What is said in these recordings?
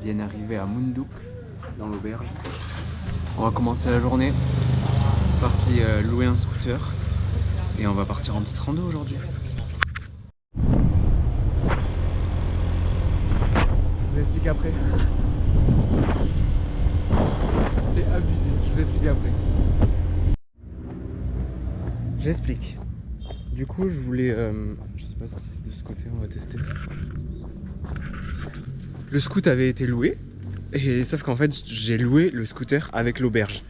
bien arrivé à Munduk, dans l'auberge. On va commencer la journée, parti louer un scooter et on va partir en petite rando aujourd'hui. Je vous explique après. C'est abusé, je vous explique après. J'explique. Du coup, je voulais... je sais pas si c'est de ce côté, on va tester. Le scoot avait été loué, et sauf qu'en fait, j'ai loué le scooter avec l'auberge.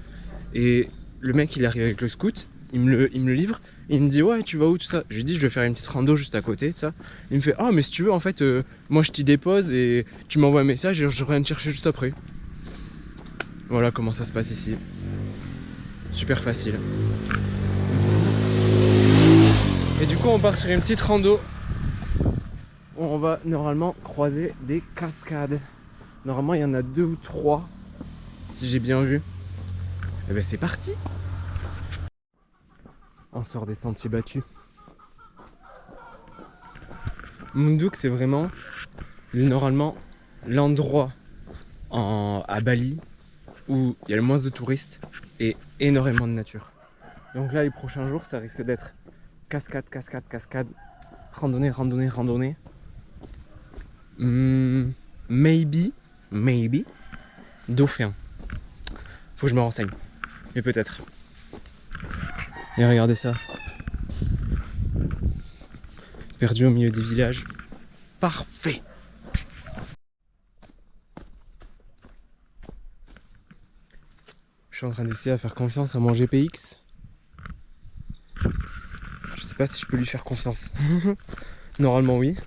Et le mec, il arrive avec le scoot, il me le livre, et il me dit « Ouais, tu vas où tout ça ?» Je lui dis « Je vais faire une petite rando juste à côté, tout ça. » Il me fait « Ah, mais si tu veux, en fait, moi je t'y dépose et tu m'envoies un message et je reviens te chercher juste après. » Voilà comment ça se passe ici. Super facile. Et du coup on part sur une petite rando où on va normalement croiser des cascades. Normalement il y en a 2 ou 3 si j'ai bien vu. Et ben c'est parti. On sort des sentiers battus. Munduk c'est vraiment normalement l'endroit à Bali où il y a le moins de touristes et énormément de nature. Donc là les prochains jours ça risque d'être cascade, cascade, cascade, randonnée, randonnée, randonnée. Maybe dauphin. Faut que je me renseigne. Mais peut-être. Et regardez ça. Perdu au milieu des villages. Parfait. Je suis en train d'essayer à faire confiance à mon GPX. Je sais pas si je peux lui faire confiance. Normalement oui.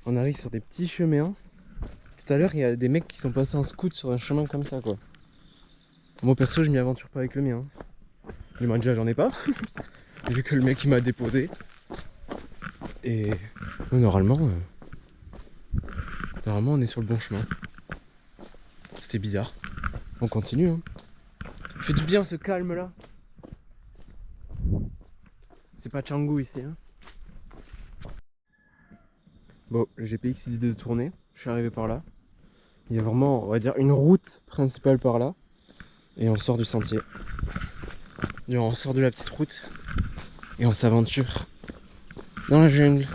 On arrive sur des petits chemins. Tout à l'heure il y a des mecs qui sont passés en scoot sur un chemin comme ça quoi. Moi perso je m'y aventure pas avec le mien. Les mains déjà j'en ai pas. Vu que le mec il m'a déposé. Et normalement on est sur le bon chemin. C'était bizarre. On continue hein. Il fait du bien ce calme là. C'est pas Canggu ici hein. Bon, le GPX il dit de tourner, je suis arrivé par là. Il y a vraiment, on va dire, une route principale par là. Et on sort du sentier. On sort de la petite route. Et on s'aventure dans la jungle.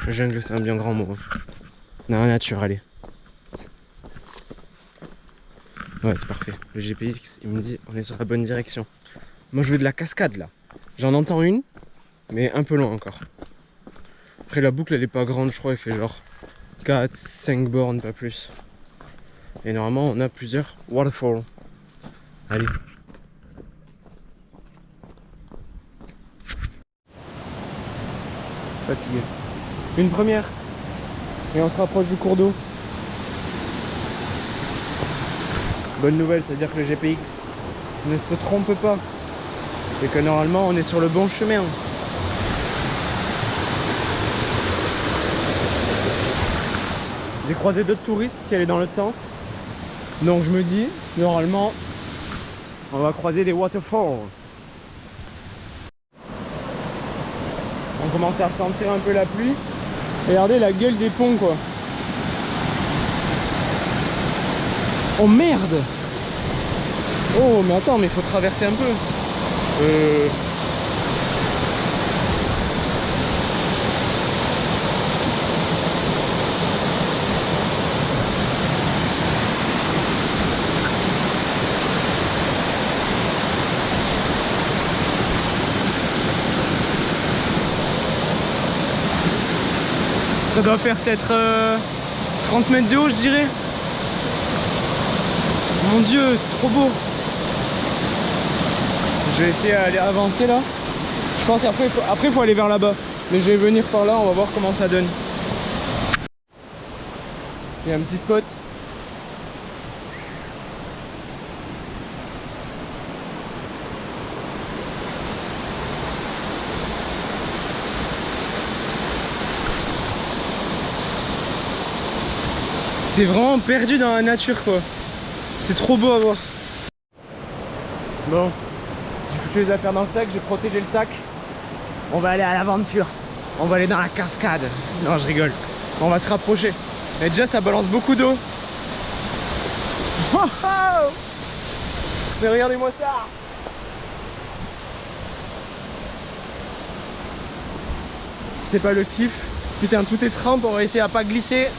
La jungle c'est un bien grand mot. Dans la nature, allez. Ouais, c'est parfait. Le GPX il me dit on est sur la bonne direction. Moi je veux de la cascade là. J'en entends une, mais un peu loin encore. Après la boucle elle est pas grande je crois, elle fait genre 4-5 bornes pas plus. Et normalement on a plusieurs waterfalls. Allez. Fatigué. Une première. Et on se rapproche du cours d'eau. Bonne nouvelle, c'est-à-dire que le GPX ne se trompe pas. Et que normalement on est sur le bon chemin. J'ai croisé d'autres touristes qui allaient dans l'autre sens. Donc je me dis, normalement, on va croiser des waterfalls. On commence à ressentir un peu la pluie. Regardez la gueule des ponts quoi. Oh merde! Oh mais attends, mais il faut traverser un peu. Ça doit faire peut-être 30 mètres de haut, je dirais. Mon Dieu, c'est trop beau. Je vais essayer d'aller avancer là. Je pense qu'après il faut aller vers là-bas. Mais je vais venir par là, on va voir comment ça donne. Il y a un petit spot. C'est vraiment perdu dans la nature quoi. C'est trop beau à voir. Bon, j'ai foutu les affaires dans le sac, j'ai protégé le sac. On va aller à l'aventure. On va aller dans la cascade. Non, je rigole. On va se rapprocher. Et déjà ça balance beaucoup d'eau. Mais regardez-moi ça. C'est pas le kiff. Putain, tout est trempe, on va essayer à pas glisser.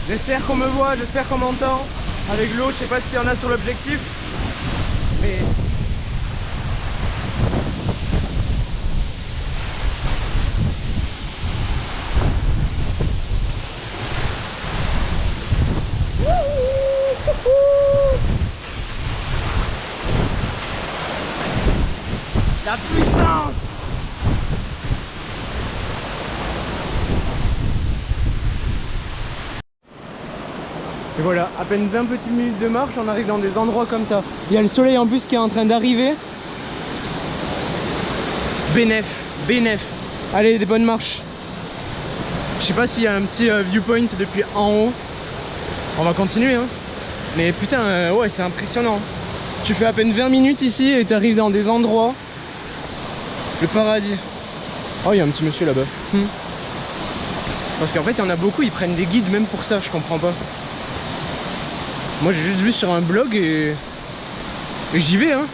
J'espère qu'on me voit, j'espère qu'on m'entend. Avec l'eau, je sais pas s'il y en a sur l'objectif. Mais... la puissance! Et voilà, à peine 20 petites minutes de marche, on arrive dans des endroits comme ça. Il y a le soleil en plus qui est en train d'arriver. Bénef, bénef. Allez, des bonnes marches. Je sais pas s'il y a un petit viewpoint depuis en haut. On va continuer, hein. Mais putain, ouais, c'est impressionnant. Tu fais à peine 20 minutes ici et tu arrives dans des endroits. Le paradis. Oh, il y a un petit monsieur là-bas. Parce qu'en fait, il y en a beaucoup, ils prennent des guides même pour ça, je comprends pas. Moi j'ai juste vu sur un blog et j'y vais, hein.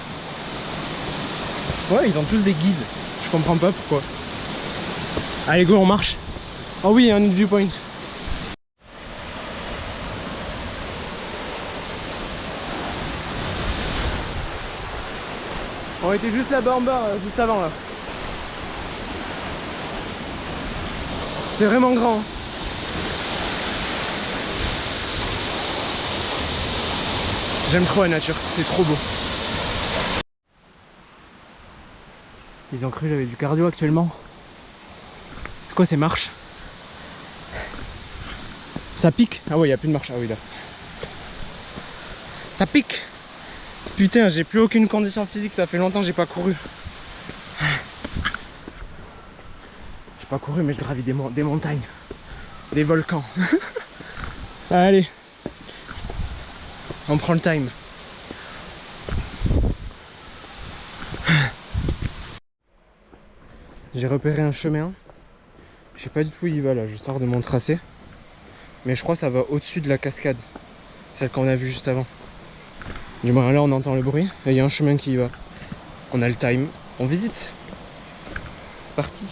Ouais, ils ont tous des guides. Je comprends pas pourquoi. Allez go, on marche. Oh oui, il y a un autre viewpoint. On était juste là-bas en bas, juste avant là. C'est vraiment grand. J'aime trop la nature, c'est trop beau. Ils ont cru que j'avais du cardio actuellement. C'est quoi ces marches? Ça pique? Ah ouais, il n'y a plus de marche. Ah oui, là. Ça pique. Putain, j'ai plus aucune condition physique, ça fait longtemps que j'ai pas couru. J'ai pas couru, mais je gravis des montagnes. Des volcans. Allez. On prend le time. J'ai repéré un chemin. Je sais pas du tout où il va là, je sors de mon tracé. Mais je crois que ça va au-dessus de la cascade. Celle qu'on a vue juste avant. Du moins là on entend le bruit et il y a un chemin qui y va. On a le time, on visite. C'est parti.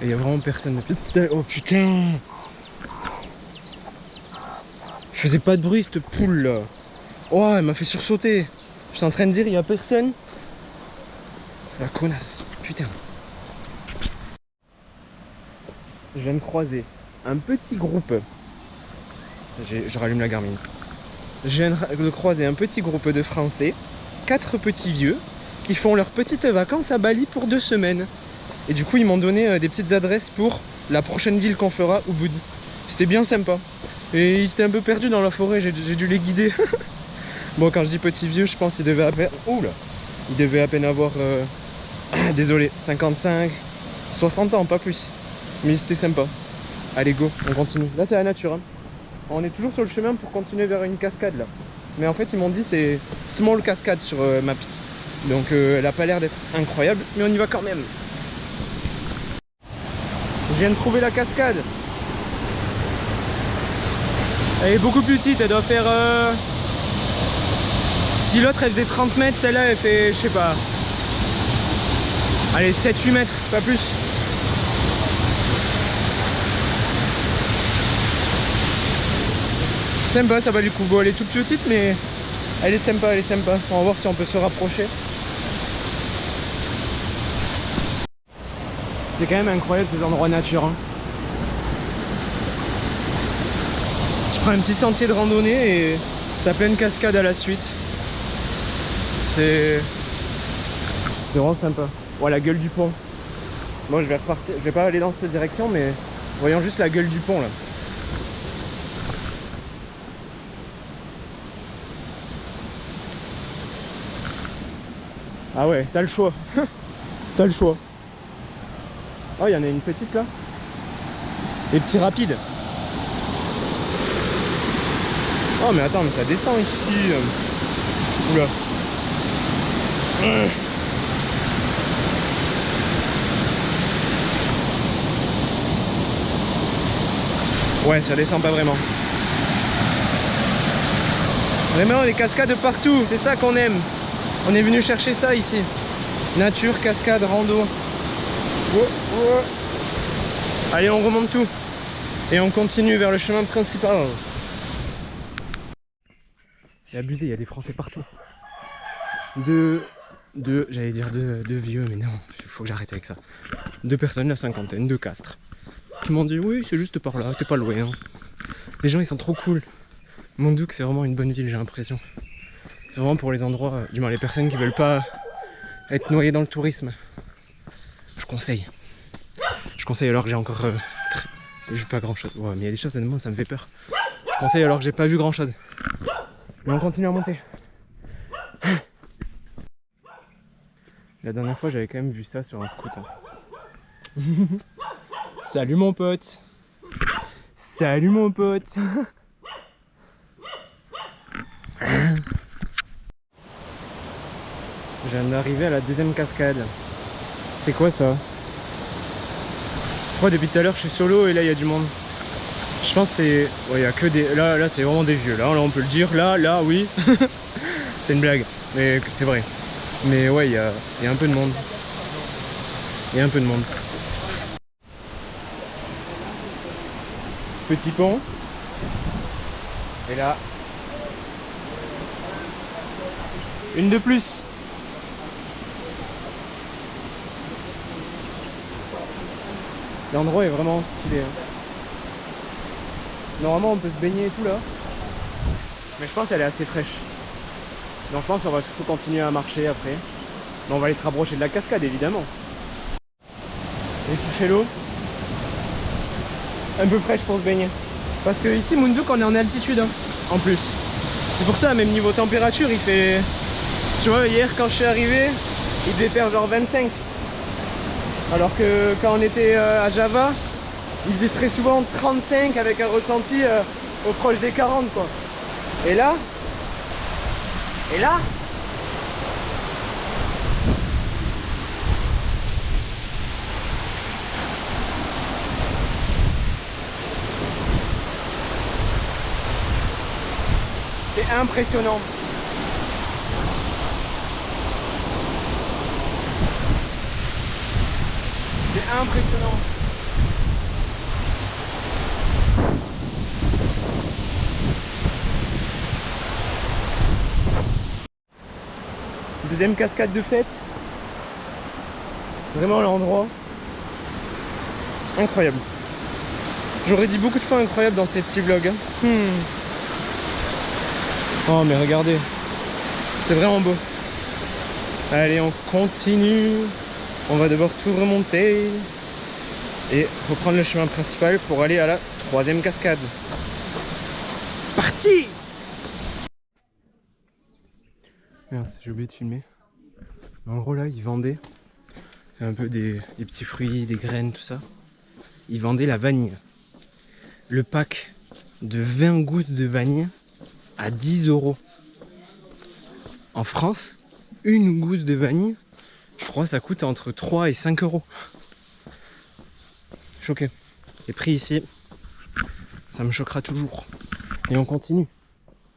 Et il y a vraiment personne. Oh putain. Je faisais pas de bruit cette poule là. Oh, elle m'a fait sursauter. J'étais en train de dire il y a personne. La connasse, putain. Je viens de croiser un petit groupe. Je rallume la Garmin. Je viens de croiser un petit groupe de Français, 4 petits vieux, qui font leurs petites vacances à Bali pour 2 semaines. Et du coup ils m'ont donné des petites adresses pour la prochaine ville qu'on fera, Ubud. C'était bien sympa. Et ils étaient un peu perdus dans la forêt, j'ai dû les guider. Bon, quand je dis petit vieux, je pense qu'ils devaient à peine... Ouh là. Ils devaient à peine avoir... désolé, 55, 60 ans, pas plus. Mais c'était sympa. Allez, go, on continue. Là, c'est la nature. Hein. On est toujours sur le chemin pour continuer vers une cascade, là. Mais en fait, ils m'ont dit c'est small cascade sur Maps. Donc, elle a pas l'air d'être incroyable, mais on y va quand même. Je viens de trouver la cascade. Elle est beaucoup plus petite, elle doit faire... Si l'autre elle faisait 30 mètres, celle-là elle fait, je sais pas... Allez, 7-8 mètres, pas plus. Sympa, ça va du coup. Bon, elle est toute petite, mais elle est sympa, elle est sympa. On va voir si on peut se rapprocher. C'est quand même incroyable ces endroits nature. Hein. Tu prends un petit sentier de randonnée et t'as plein de cascades à la suite. C'est vraiment sympa. Oh, la gueule du pont. Moi je vais repartir, je vais pas aller dans cette direction, mais voyons juste la gueule du pont là. Ah ouais, t'as le choix. T'as le choix. Oh, il y en a une petite là. Les petits rapides. Oh mais attends, mais ça descend ici. Oula. Ouais, ça descend pas vraiment. Vraiment les cascades partout, c'est ça qu'on aime. On est venu chercher ça ici. Nature, cascade, rando. Oh, oh. Allez, on remonte tout. Et on continue vers le chemin principal. C'est abusé, il y a des Français partout. J'allais dire deux vieux, mais non, il faut que j'arrête avec ça. 2 personnes, la cinquantaine, 2 castres. Qui m'ont dit, oui, c'est juste par là, t'es pas loin. Hein. Les gens, ils sont trop cool. Moundou, c'est vraiment une bonne ville, j'ai l'impression. C'est vraiment pour les endroits, du moins les personnes qui veulent pas être noyées dans le tourisme. Je conseille. Je conseille alors que j'ai encore... j'ai pas grand chose. Ouais, mais il y a des choses, honnêtement, ça me fait peur. Je conseille alors que j'ai pas vu grand chose. Mais on continue à monter. La dernière fois, j'avais quand même vu ça sur un scooter. Salut mon pote. Salut mon pote. Je viens d'arriver à la 2e cascade. C'est quoi ça? Moi depuis tout à l'heure je suis solo et là il y a du monde. Je pense que c'est... Ouais, il y a que des... Là c'est vraiment des vieux. Là on peut le dire. Là oui. C'est une blague. Mais c'est vrai. Mais ouais, il y a un peu de monde. Il y a un peu de monde. Petit pont. Et là, une de plus. L'endroit est vraiment stylé. Hein. Normalement on peut se baigner et tout là. Mais je pense qu'elle est assez fraîche. Donc je pense qu'on va surtout continuer à marcher après. Mais on va aller se rapprocher de la cascade évidemment. Et toucher l'eau. Un peu fraîche pour se baigner. Parce que ici Moundou on est en altitude hein, en plus. C'est pour ça même niveau température il fait... Tu vois hier quand je suis arrivé il devait faire genre 25. Alors que quand on était à Java il faisait très souvent 35 avec un ressenti au proche des 40 quoi. Et là c'est impressionnant. C'est impressionnant. Deuxième cascade de fête. Vraiment l'endroit incroyable. J'aurais dit beaucoup de fois incroyable dans ces petits vlogs. Hein. Oh mais regardez, c'est vraiment beau. Allez on continue. On va devoir tout remonter et reprendre le chemin principal pour aller à la 3e cascade. C'est parti! Merde, j'ai oublié de filmer. En gros là, ils vendaient un peu des petits fruits, des graines, tout ça. Ils vendaient la vanille. Le pack de 20 gouttes de vanille à 10 €. En France, une goutte de vanille, je crois que ça coûte entre 3 et 5 €. Choqué. Les prix ici, ça me choquera toujours. Et on continue.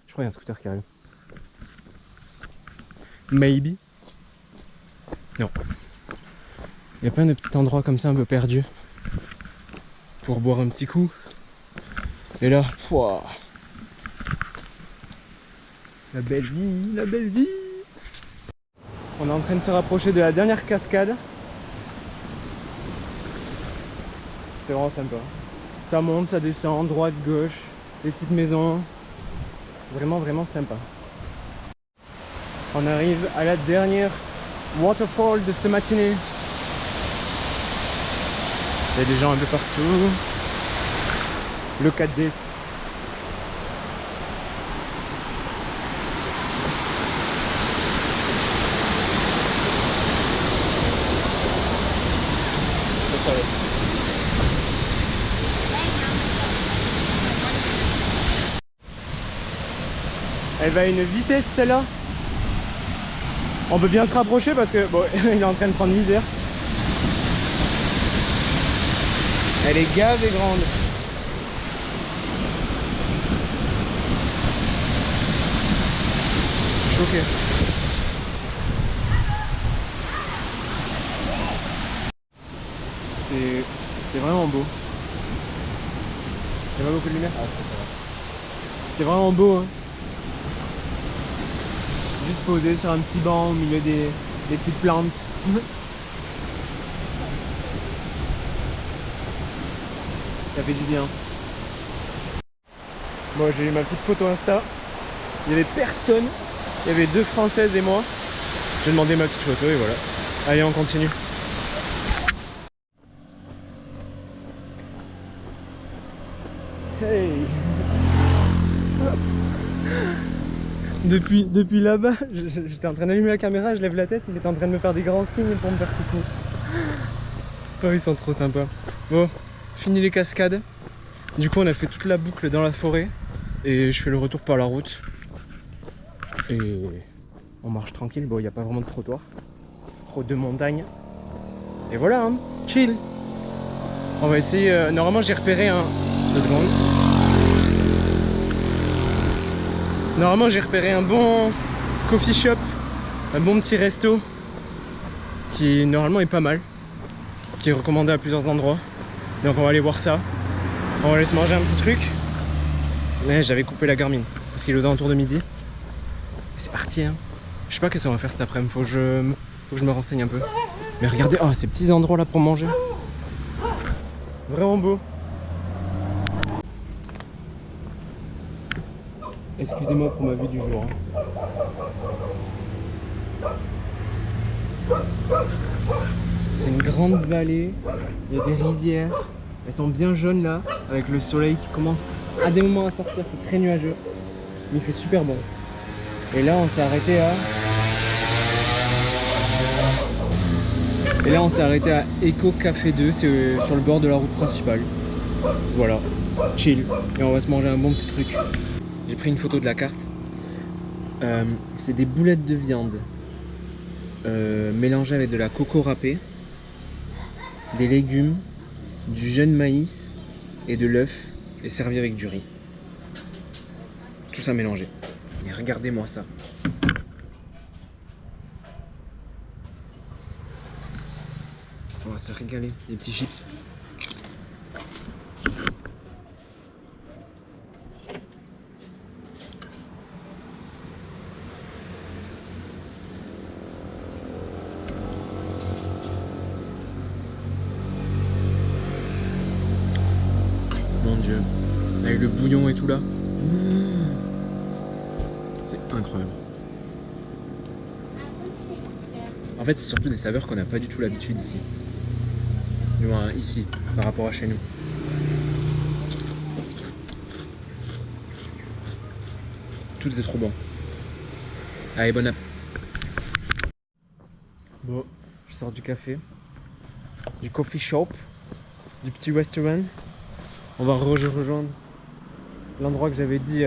Je crois qu'il y a un scooter qui arrive. Maybe. Non. Il y a plein de petits endroits comme ça un peu perdus pour boire un petit coup. Et là, pouah, la belle vie, la belle vie. On est en train de se rapprocher de la dernière cascade. C'est vraiment sympa. Ça monte, ça descend, droite, gauche, les petites maisons. Vraiment, vraiment sympa. On arrive à la dernière waterfall de cette matinée. Il y a des gens un peu partout. Le 4D. Elle va à une vitesse celle-là. On peut bien se rapprocher parce que bon, il est en train de prendre l'isère. Elle est gave et grande. Choqué. C'est vraiment beau. Il y a pas beaucoup de lumière. Ah, c'est vraiment beau. Hein. Juste posé sur un petit banc au milieu des petites plantes. Ça fait du bien. Bon, j'ai eu ma petite photo Insta. Il n'y avait personne. Il y avait 2 Françaises et moi. J'ai demandé ma petite photo et voilà. Allez, on continue. Hey. Depuis là-bas, j'étais en train d'allumer la caméra, je lève la tête, il était en train de me faire des grands signes pour me faire coucou. Oh, ils sont trop sympas. Bon, fini les cascades. Du coup, on a fait toute la boucle dans la forêt et je fais le retour par la route. Et on marche tranquille. Bon, il n'y a pas vraiment de trottoir, trop de montagnes. Et voilà, hein, chill. On va essayer. Normalement, j'ai repéré un. 2 secondes. Normalement j'ai repéré un bon coffee shop, un bon petit resto qui normalement est pas mal, qui est recommandé à plusieurs endroits. Donc on va aller voir ça. On va aller se manger un petit truc. Mais j'avais coupé la Garmin parce qu'il est aux alentours de midi. C'est parti hein. Je sais pas qu'est-ce qu'on va faire cet après-midi, faut que je me renseigne un peu. Mais regardez, oh, ces petits endroits là pour manger. Vraiment beau. Excusez-moi pour ma vue du jour. C'est une grande vallée, il y a des rizières, elles sont bien jaunes là, avec le soleil qui commence à des moments à sortir, c'est très nuageux, mais il fait super bon. Et là on s'est arrêté à Eco Café 2, c'est sur le bord de la route principale. Voilà, chill, et on va se manger un bon petit truc. J'ai pris une photo de la carte. C'est des boulettes de viande mélangées avec de la coco râpée, des légumes, du jeune maïs et de l'œuf et servi avec du riz. Tout ça mélangé. Et regardez-moi ça. On va se régaler. Des petits chips. Mon Dieu, avec le bouillon et tout là, c'est incroyable. En fait, c'est surtout des saveurs qu'on n'a pas du tout l'habitude ici. Du moins ici, par rapport à chez nous. Tout est trop bon. Allez, bon app. Bon, je sors du café, du coffee shop, du petit restaurant. On va rejoindre l'endroit que j'avais dit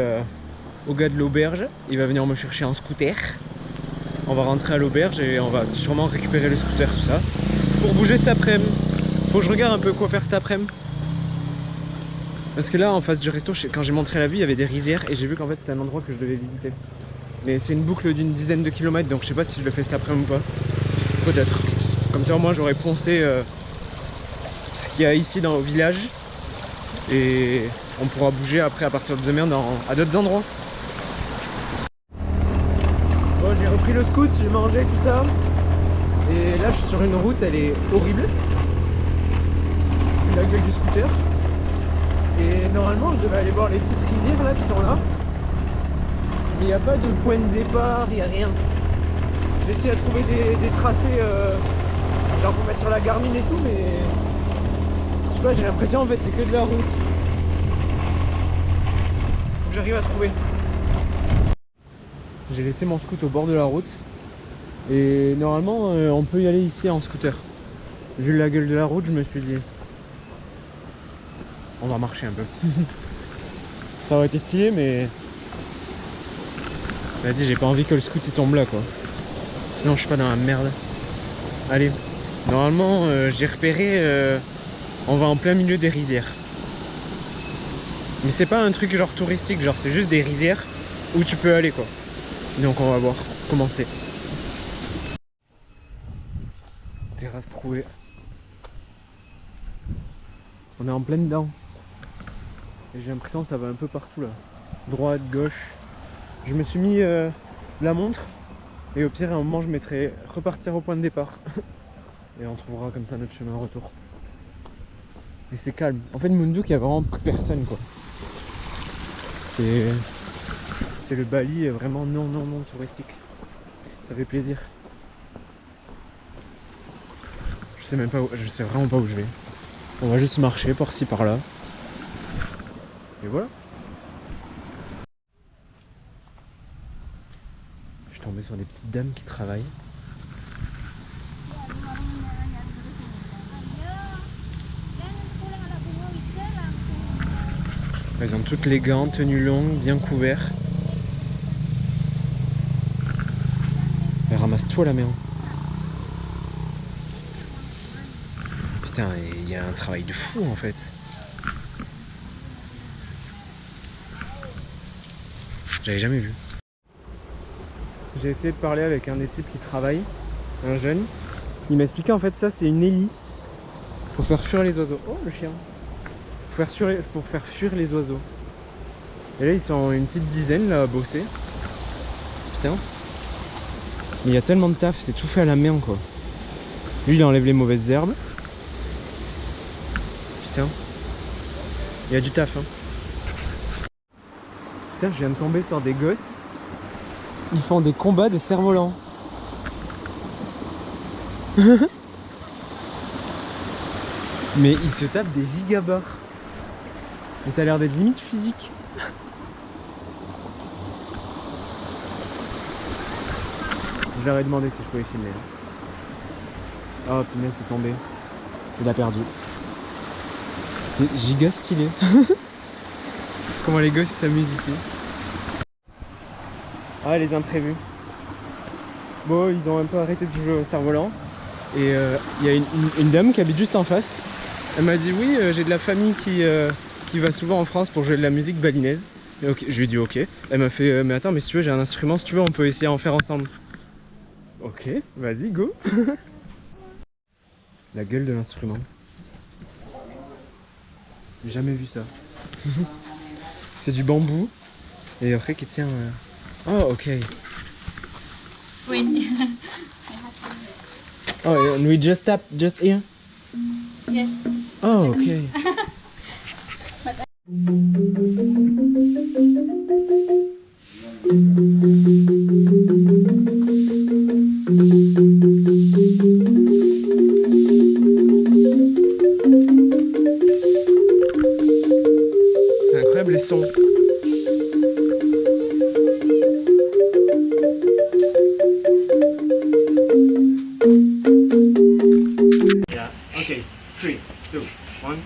au gars de l'auberge. Il va venir me chercher un scooter. On va rentrer à l'auberge et on va sûrement récupérer le scooter, tout ça, pour bouger cet après-midi. Faut que je regarde un peu quoi faire cet après-midi. Parce que là, en face du resto, quand j'ai montré la vue, il y avait des rizières et j'ai vu qu'en fait c'était un endroit que je devais visiter. Mais c'est une boucle d'une dizaine de kilomètres, donc je sais pas si je le fais cet après-midi ou pas. Peut-être. Comme ça, moi, j'aurais poncé ce qu'il y a ici dans le village. Et on pourra bouger après à partir de demain à d'autres endroits. Bon, j'ai repris le scoot, j'ai mangé tout ça. Et là je suis sur une route, elle est horrible. La gueule du scooter. Et normalement je devais aller voir les petites rizières là qui sont là. Mais il n'y a pas de point de départ, il n'y a rien. J'ai essayé de trouver des tracés genre pour mettre sur la Garmin et tout, mais pas, j'ai l'impression en fait c'est que de la route. Faut que j'arrive à trouver. J'ai laissé mon scoot au bord de la route. Et normalement on peut y aller ici en scooter. Vu la gueule de la route, je me suis dit on va marcher un peu. Ça aurait été stylé mais vas-y, j'ai pas envie que le scoot il tombe là quoi. Sinon je suis pas dans la merde. Allez, normalement j'ai repéré on va en plein milieu des rizières. Mais c'est pas un truc genre touristique, genre c'est juste des rizières où tu peux aller quoi. Donc on va voir comment c'est. Terrasse trouvée. On est en pleine dedans. Et j'ai l'impression que ça va un peu partout là. Droite, gauche. Je me suis mis la montre. Et au pire à un moment je mettrai repartir au point de départ. Et on trouvera comme ça notre chemin retour. Et c'est calme. En fait Munduk il y a vraiment personne quoi. C'est le Bali vraiment non touristique. Ça fait plaisir. Je sais même pas où, je sais vraiment pas où je vais. On va juste marcher par-ci par-là. Et voilà. Je suis tombé sur des petites dames qui travaillent. Elles ont toutes les gants, tenues longues, bien couverts. Elles ramassent tout à la main. Putain, il y a un travail de fou en fait. J'avais jamais vu. J'ai essayé de parler avec un des types qui travaille, un jeune. Il m'a expliqué en fait ça c'est une hélice pour faire fuir les oiseaux. Oh le chien. Pour faire fuir les oiseaux. Et là ils sont une petite dizaine là à bosser. Putain. Mais il y a tellement de taf, c'est tout fait à la main quoi. Lui il enlève les mauvaises herbes. Putain. Il y a du taf hein. Putain, je viens de tomber sur des gosses. Ils font des combats de cerfs-volants. Mais ils se tapent des gigabars. Et ça a l'air d'être limite physique. Je leur ai demandé si je pouvais filmer. Oh punaise, c'est tombé. Il a perdu. C'est giga stylé. Comment les gosses s'amusent ici. Ah les imprévus. Bon ils ont un peu arrêté de jouer au cerf-volant. Et il y a une dame qui habite juste en face. Elle m'a dit oui j'ai de la famille qui va souvent en France pour jouer de la musique balinaise. Et okay, je lui ai dit ok. Elle m'a fait mais attends mais si tu veux j'ai un instrument, si tu veux on peut essayer à en faire ensemble. Ok, vas-y go. La gueule de l'instrument. J'ai jamais vu ça. C'est du bambou et après qui tient. Oh ok. Oui. Oh and we just tap just here. Yes. Oh ok. C'est incroyable les sons. Yeah. Okay. 3, 2, 1.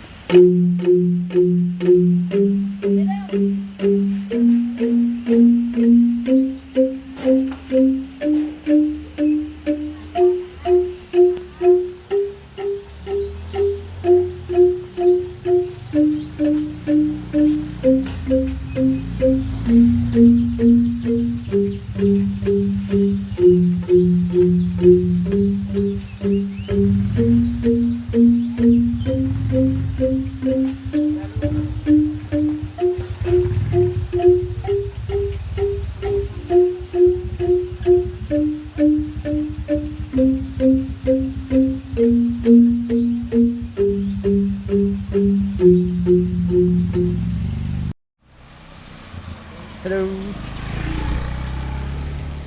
Hello.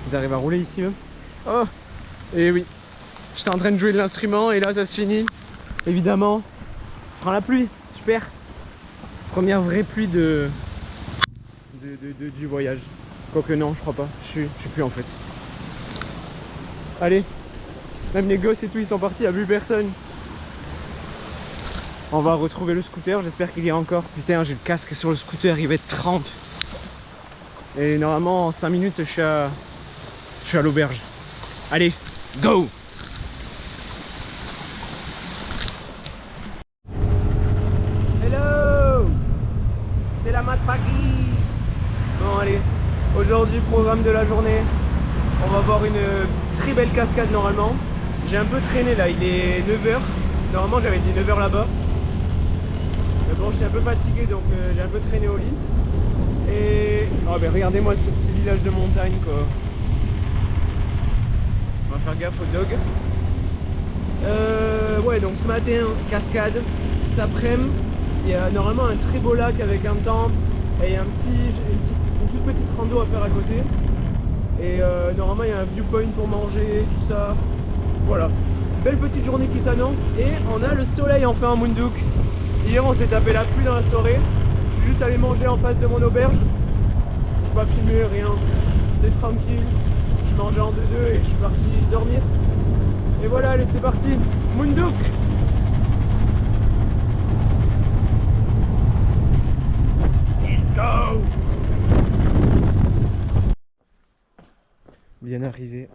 Ils arrivent à rouler ici eux. Oh. Et oui. J'étais en train de jouer de l'instrument et là ça se finit. Évidemment. prends la pluie, super. Première vraie pluie du voyage. Quoique non, je crois pas. Je sais plus en fait. Allez, même les gosses et tout, ils sont partis, il n'y a plus personne. On va retrouver le scooter, j'espère qu'il y a encore. Putain, j'ai le casque sur le scooter, il va être trempe. Et normalement, en 5 minutes, je suis à l'auberge. Allez, go! Hello! C'est la mat pagi! Bon, allez, aujourd'hui, programme de la journée. On va voir une très belle cascade normalement. J'ai un peu traîné là, il est 9h. Normalement, j'avais dit 9h là-bas. Mais bon, j'étais un peu fatigué donc j'ai un peu traîné au lit. Et oh, ben, regardez-moi ce petit village de montagne quoi. On va faire gaffe aux dogs. Ouais, donc ce matin, cascade. Cet après-midi, il y a normalement un très beau lac avec un temple. Et il y a une toute petite rando à faire à côté. Et normalement, il y a un viewpoint pour manger, tout ça. Voilà. Belle petite journée qui s'annonce. Et on a le soleil enfin à Moundouk. Hier, on s'est tapé la pluie dans la soirée. Je suis juste allé manger en face de mon auberge. Je n'ai pas filmé, rien. J'étais tranquille. Je mangeais en 2-2 et je suis parti dormir. Et voilà, allez, c'est parti. Moundouk. Let's go. Bien arrivé.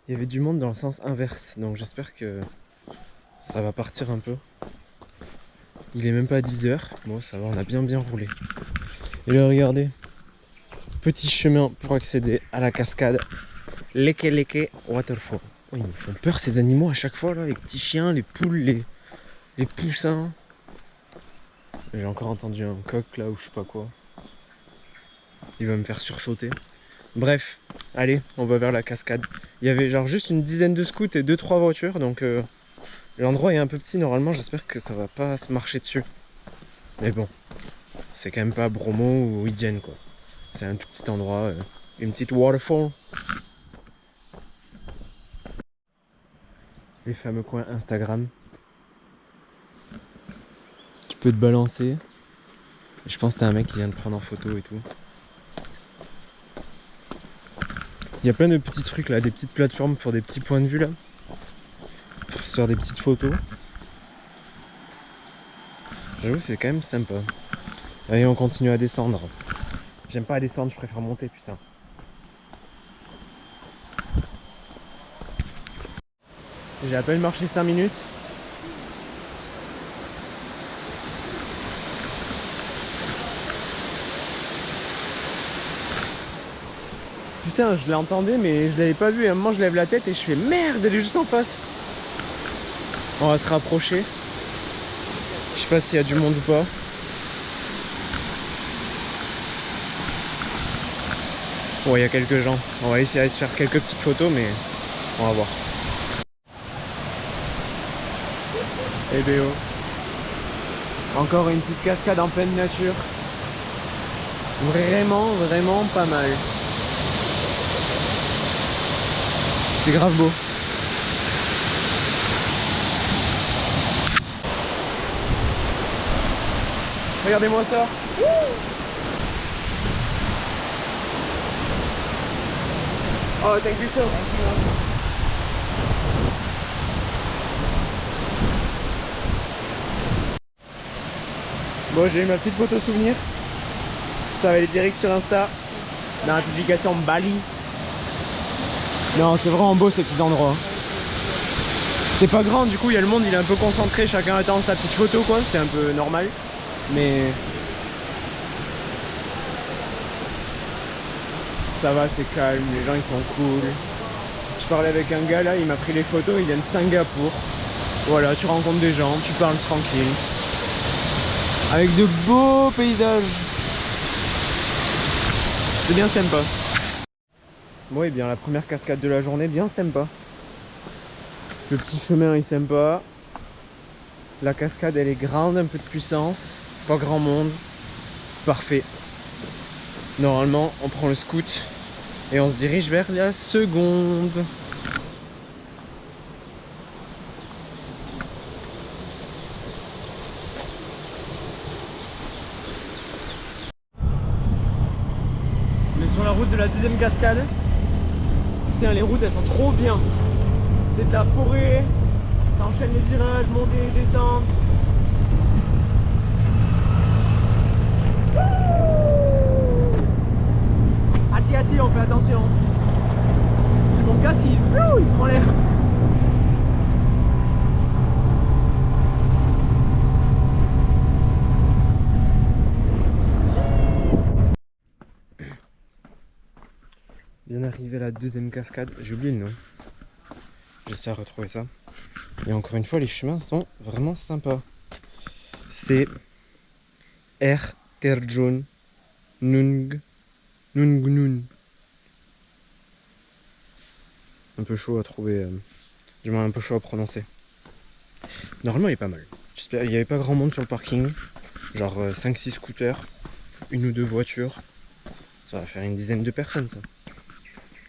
Il y avait du monde dans le sens inverse. Donc j'espère que ça va partir un peu. Il est même pas 10h. Bon, ça va, on a bien roulé. Et là, regardez. Petit chemin pour accéder à la cascade. Leke Leke Waterfall. Oh, ils me font peur ces animaux à chaque fois là. Les petits chiens, les poules, les poussins. J'ai encore entendu un coq là ou je sais pas quoi. Il va me faire sursauter. Bref, allez, on va vers la cascade. Il y avait genre juste une dizaine de scouts et 2-3 voitures. Donc l'endroit est un peu petit normalement. J'espère que ça va pas se marcher dessus. Mais bon, c'est quand même pas Bromo ou Hygiène quoi. C'est un tout petit endroit, une petite waterfall. Les fameux coins Instagram. Tu peux te balancer. Je pense que t'as un mec qui vient te prendre en photo et tout. Il y a plein de petits trucs là, des petites plateformes pour des petits points de vue là. Pour se faire des petites photos. J'avoue c'est quand même sympa. Allez, on continue à descendre. J'aime pas descendre, je préfère monter putain. J'ai à peine marché 5 minutes. Putain, je l'entendais mais je l'avais pas vu. À un moment je lève la tête et je fais merde, elle est juste en face. On va se rapprocher. Je sais pas s'il y a du monde ou pas. Bon, il y a quelques gens. On va essayer de se faire quelques petites photos, mais on va voir. Et BO. Encore une petite cascade en pleine nature. Vraiment pas mal. C'est grave beau. Regardez-moi ça. Oh, thank you so. Bon, j'ai eu ma petite photo souvenir. Ça va aller direct sur Insta. Dans la publication Bali. Non, c'est vraiment beau ces petits endroits. C'est pas grand, du coup, il y a le monde, il est un peu concentré. Chacun attend sa petite photo, quoi. C'est un peu normal. Mais ça va, c'est calme, les gens ils sont cool. Je parlais avec un gars là, il m'a pris les photos, il vient de Singapour. Voilà, tu rencontres des gens, tu parles tranquille. Avec de beaux paysages. C'est bien sympa. Bon, et bien la première cascade de la journée, bien sympa. Le petit chemin est sympa. La cascade elle est grande, un peu de puissance. Pas grand monde. Parfait. Normalement, on prend le scoot et on se dirige vers la seconde. route de la deuxième cascade. Putain, les routes elles sont trop bien. C'est de la forêt, ça enchaîne les virages, montées, descentes. Ati, on fait attention. J'ai mon casque il prend l'air. Bien arrivé à la deuxième cascade, j'ai oublié le nom. J'essaie de retrouver ça. Et encore une fois, les chemins sont vraiment sympas. C'est R Terjun Nungnun. Un peu chaud à trouver, du moins un peu chaud à prononcer. Normalement, il est pas mal. J'espère, il n'y avait pas grand monde sur le parking. Genre 5-6 scooters, une ou deux voitures. Ça va faire une dizaine de personnes, ça.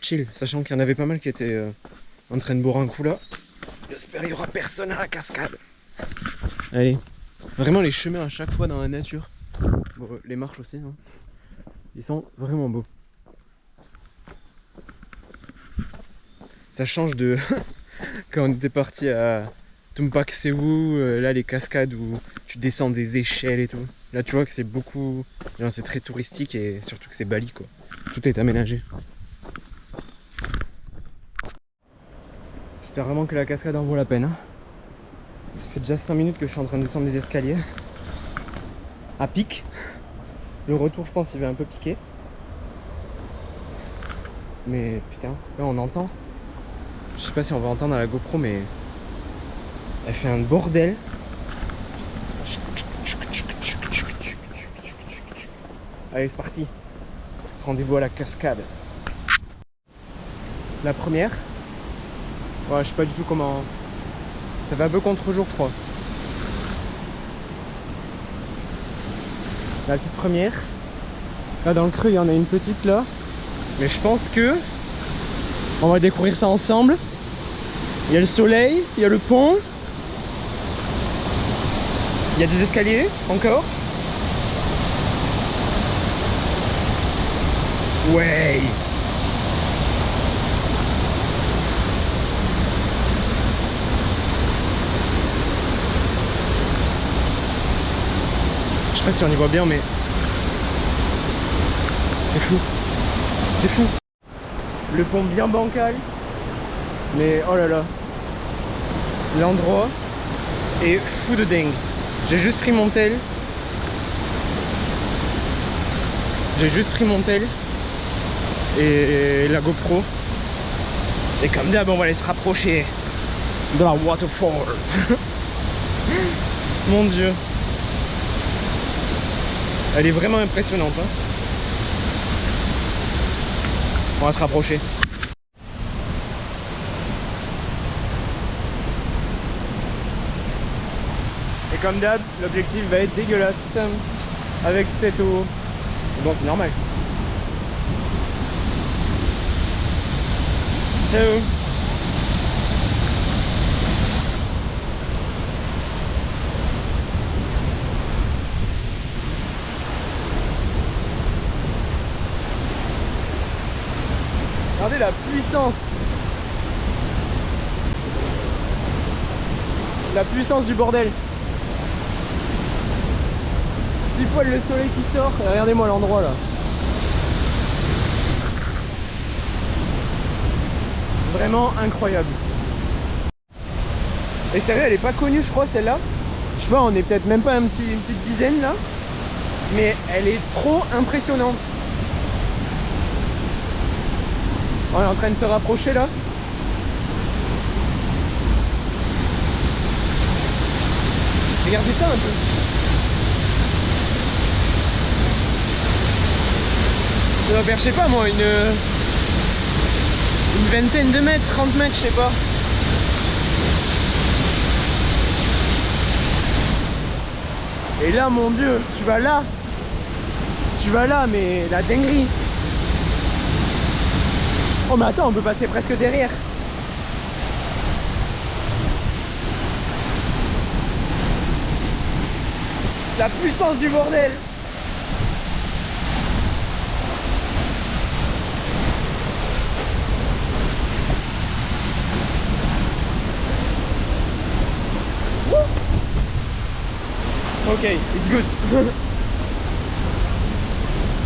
Chill, sachant qu'il y en avait pas mal qui étaient en train de boire un coup là. J'espère qu'il n'y aura personne à la cascade. Allez, vraiment les chemins à chaque fois dans la nature. Bon, les marches aussi, hein. Ils sont vraiment beaux. Ça change de quand on était parti à Tumpak Sewu, là les cascades où tu descends des échelles et tout. Là tu vois que c'est beaucoup, c'est très touristique et surtout que c'est Bali quoi. Tout est aménagé. J'espère vraiment que la cascade en vaut la peine. Hein. Ça fait déjà 5 minutes que je suis en train de descendre des escaliers. À pic. Le retour je pense il va un peu piquer. Mais putain, là on entend. Je sais pas si on va entendre à la GoPro mais elle fait un bordel. Allez c'est parti. Rendez-vous à la cascade. La première. Ouais, je sais pas du tout comment. Ça va un peu contre-jour je crois. La petite première. Là dans le creux il y en a une petite là. Mais je pense que on va découvrir ça ensemble. Il y a le soleil, il y a le pont. Il y a des escaliers encore. Ouais. Je sais pas si on y voit bien mais c'est fou. C'est fou. Le pont bien bancal. Mais oh là là. L'endroit est fou de dingue. J'ai juste pris mon tel. Et la GoPro. Et comme d'hab on va aller se rapprocher de la waterfall. Mon dieu. Elle est vraiment impressionnante hein. On va se rapprocher. Et comme d'hab, l'objectif va être dégueulasse avec cette eau. Bon, c'est normal. Ciao. Regardez la puissance. La puissance du bordel. Du poil le soleil qui sort. Regardez-moi l'endroit là. Vraiment incroyable. Et sérieux, elle est pas connue je crois celle-là. Je sais pas, on est peut-être même pas une petite dizaine là. Mais elle est trop impressionnante. On est en train de se rapprocher là. Regardez ça un peu. Ça doit faire, je sais pas moi, une vingtaine de mètres, 30 mètres, je sais pas. Et là, mon dieu, tu vas là, mais la dinguerie. Oh mais attends, on peut passer presque derrière. La puissance du bordel. Ok, it's good.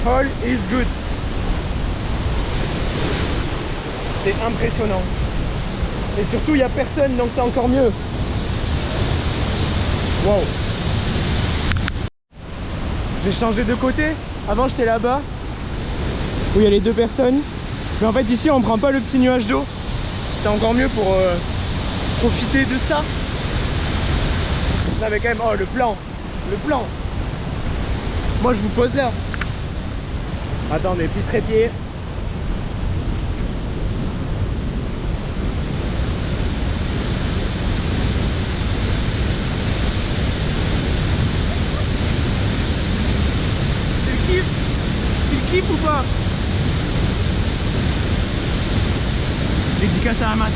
All is good. C'est impressionnant. Et surtout, il n'y a personne, donc c'est encore mieux. Wow. J'ai changé de côté. Avant, j'étais là-bas, où il y a les deux personnes. Mais en fait, ici, on prend pas le petit nuage d'eau. C'est encore mieux pour profiter de ça. Là, mais quand même, oh, le plan. Le plan. Moi, je vous pose là. Attendez, plus trépied. Tu le kiffes ou pas? Dédicace à Amat.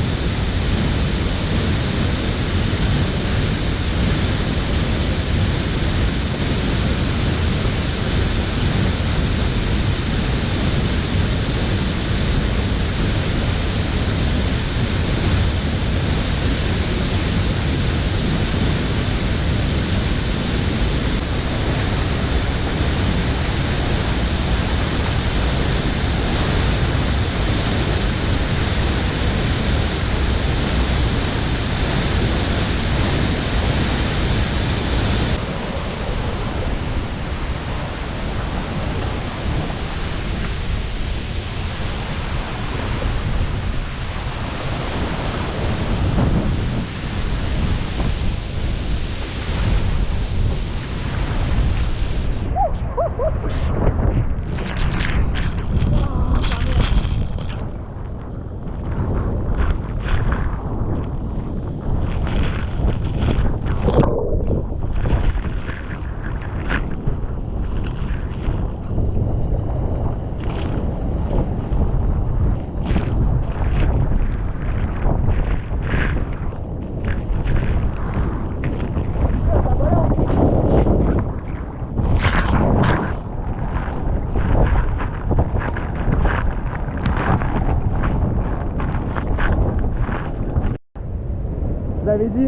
Vous avez dit,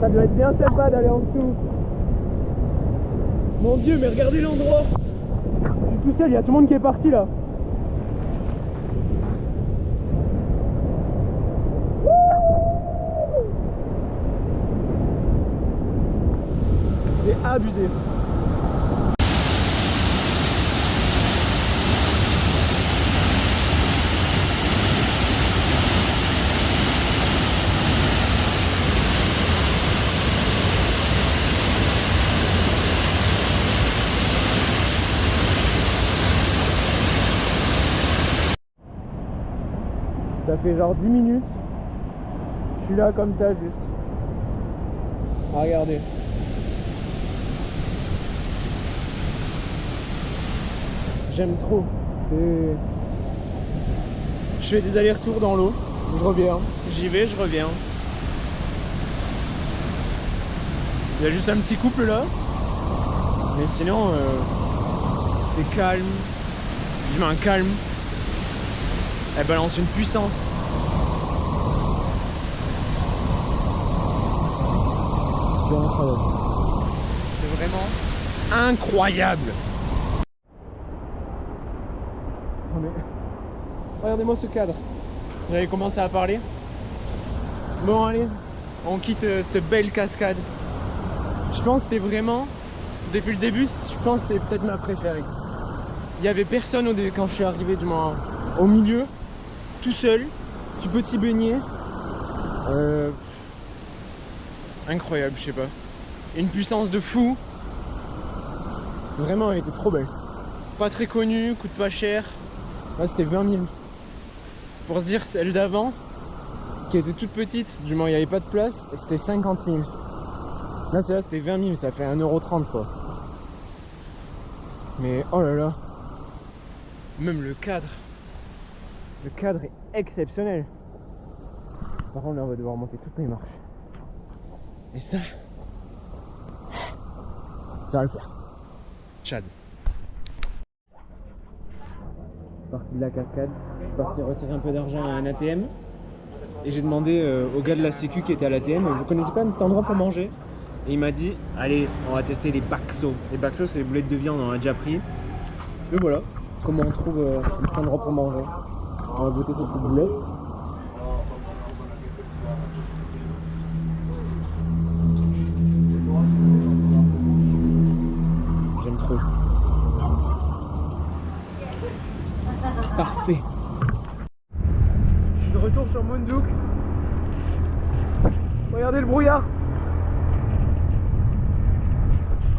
ça doit être bien sympa d'aller en dessous. Mon Dieu, mais regardez l'endroit. Je suis tout seul, il y a tout le monde qui est parti là. C'est abusé. Ça fait genre 10 minutes. Je suis là comme ça juste. Ah, regardez. J'aime trop. Je fais des allers-retours dans l'eau. Je reviens. J'y vais, je reviens. Il y a juste un petit couple là. Mais sinon, c'est calme. Je mets un calme. Elle balance une puissance. C'est incroyable. C'est vraiment incroyable. Oh mais... Regardez-moi ce cadre. J'avais commencé à parler. Bon allez, on quitte cette belle cascade. Je pense que c'était vraiment, depuis le début, je pense que c'est peut-être ma préférée. Il n'y avait personne quand je suis arrivé au milieu. Tout seul, tu peux t'y baigner. Incroyable, je sais pas. Une puissance de fou. Vraiment, elle était trop belle. Pas très connue, coûte pas cher. Là, c'était 20 000. Pour se dire, celle d'avant, qui était toute petite, du moins il n'y avait pas de place, c'était 50 000. Là, celle-là, c'était 20 000, ça fait 1,30 € quoi. Mais oh là là. Même le cadre. Le cadre est exceptionnel. Par contre là on va devoir monter toutes les marches. Et ça va le faire. Tchad. Parti de la cascade. Je suis parti retirer un peu d'argent à un ATM. Et j'ai demandé au gars de la sécu qui était à l'ATM, vous connaissez pas un petit endroit pour manger? Et il m'a dit, allez, on va tester les bakso. Les bakso, c'est les boulettes de viande, on a déjà pris. Et voilà, comment on trouve un petit endroit pour manger. On va goûter ces petites boulettes. J'aime trop. Parfait. Je suis de retour sur Moundouk. Regardez le brouillard.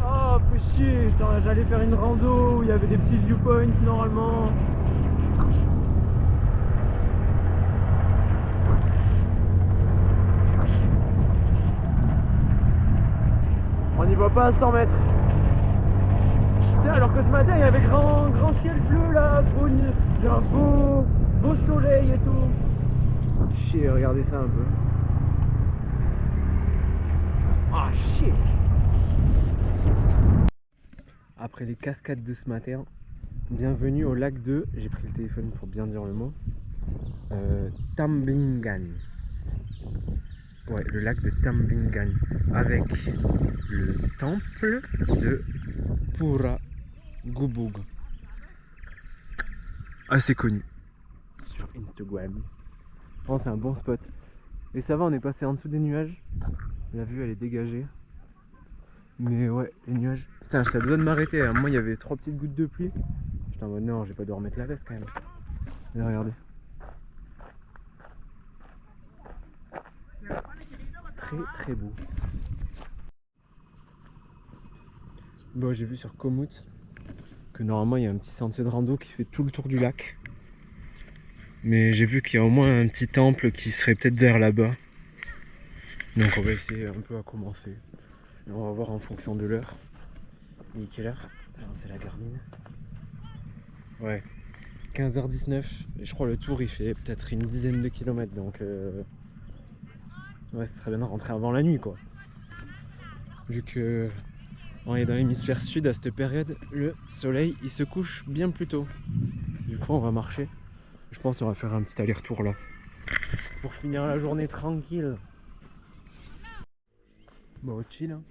Oh, fait chier. J'allais faire une rando où il y avait des petits viewpoints normalement. On n'y va pas à 100 mètres. Putain, alors que ce matin il y avait grand ciel bleu là, il y a un beau soleil et tout. Chier, regardez ça un peu. Ah chier. Après les cascades de ce matin, bienvenue au lac de, j'ai pris le téléphone pour bien dire le mot, Tamblingan. Ouais, le lac de Tamblingan, avec le temple de Pura Gubug. Assez connu sur Instagram. Je pense que c'est un bon spot. Et ça va, on est passé en dessous des nuages. La vue elle est dégagée. Mais ouais, les nuages. Putain, j'étais à deux doigts de m'arrêter. À un moment, il y avait 3 petites gouttes de pluie. J'étais en mode non, j'ai pas dû remettre la veste quand même. Mais regardez. Très beau. Bon, j'ai vu sur Komoot que normalement il y a un petit sentier de rando qui fait tout le tour du lac. Mais j'ai vu qu'il y a au moins un petit temple qui serait peut-être vers là-bas. Donc on va essayer un peu à commencer. Et on va voir en fonction de l'heure. Il est quelle heure? C'est la Garmin. Ouais. 15h19. Et je crois le tour il fait peut-être une dizaine de kilomètres. Donc ouais, ce serait bien de rentrer avant la nuit quoi. Vu que on est dans l'hémisphère sud à cette période, le soleil il se couche bien plus tôt. Du coup on va marcher. Je pense qu'on va faire un petit aller-retour là. Pour finir la journée tranquille. Bon chill hein.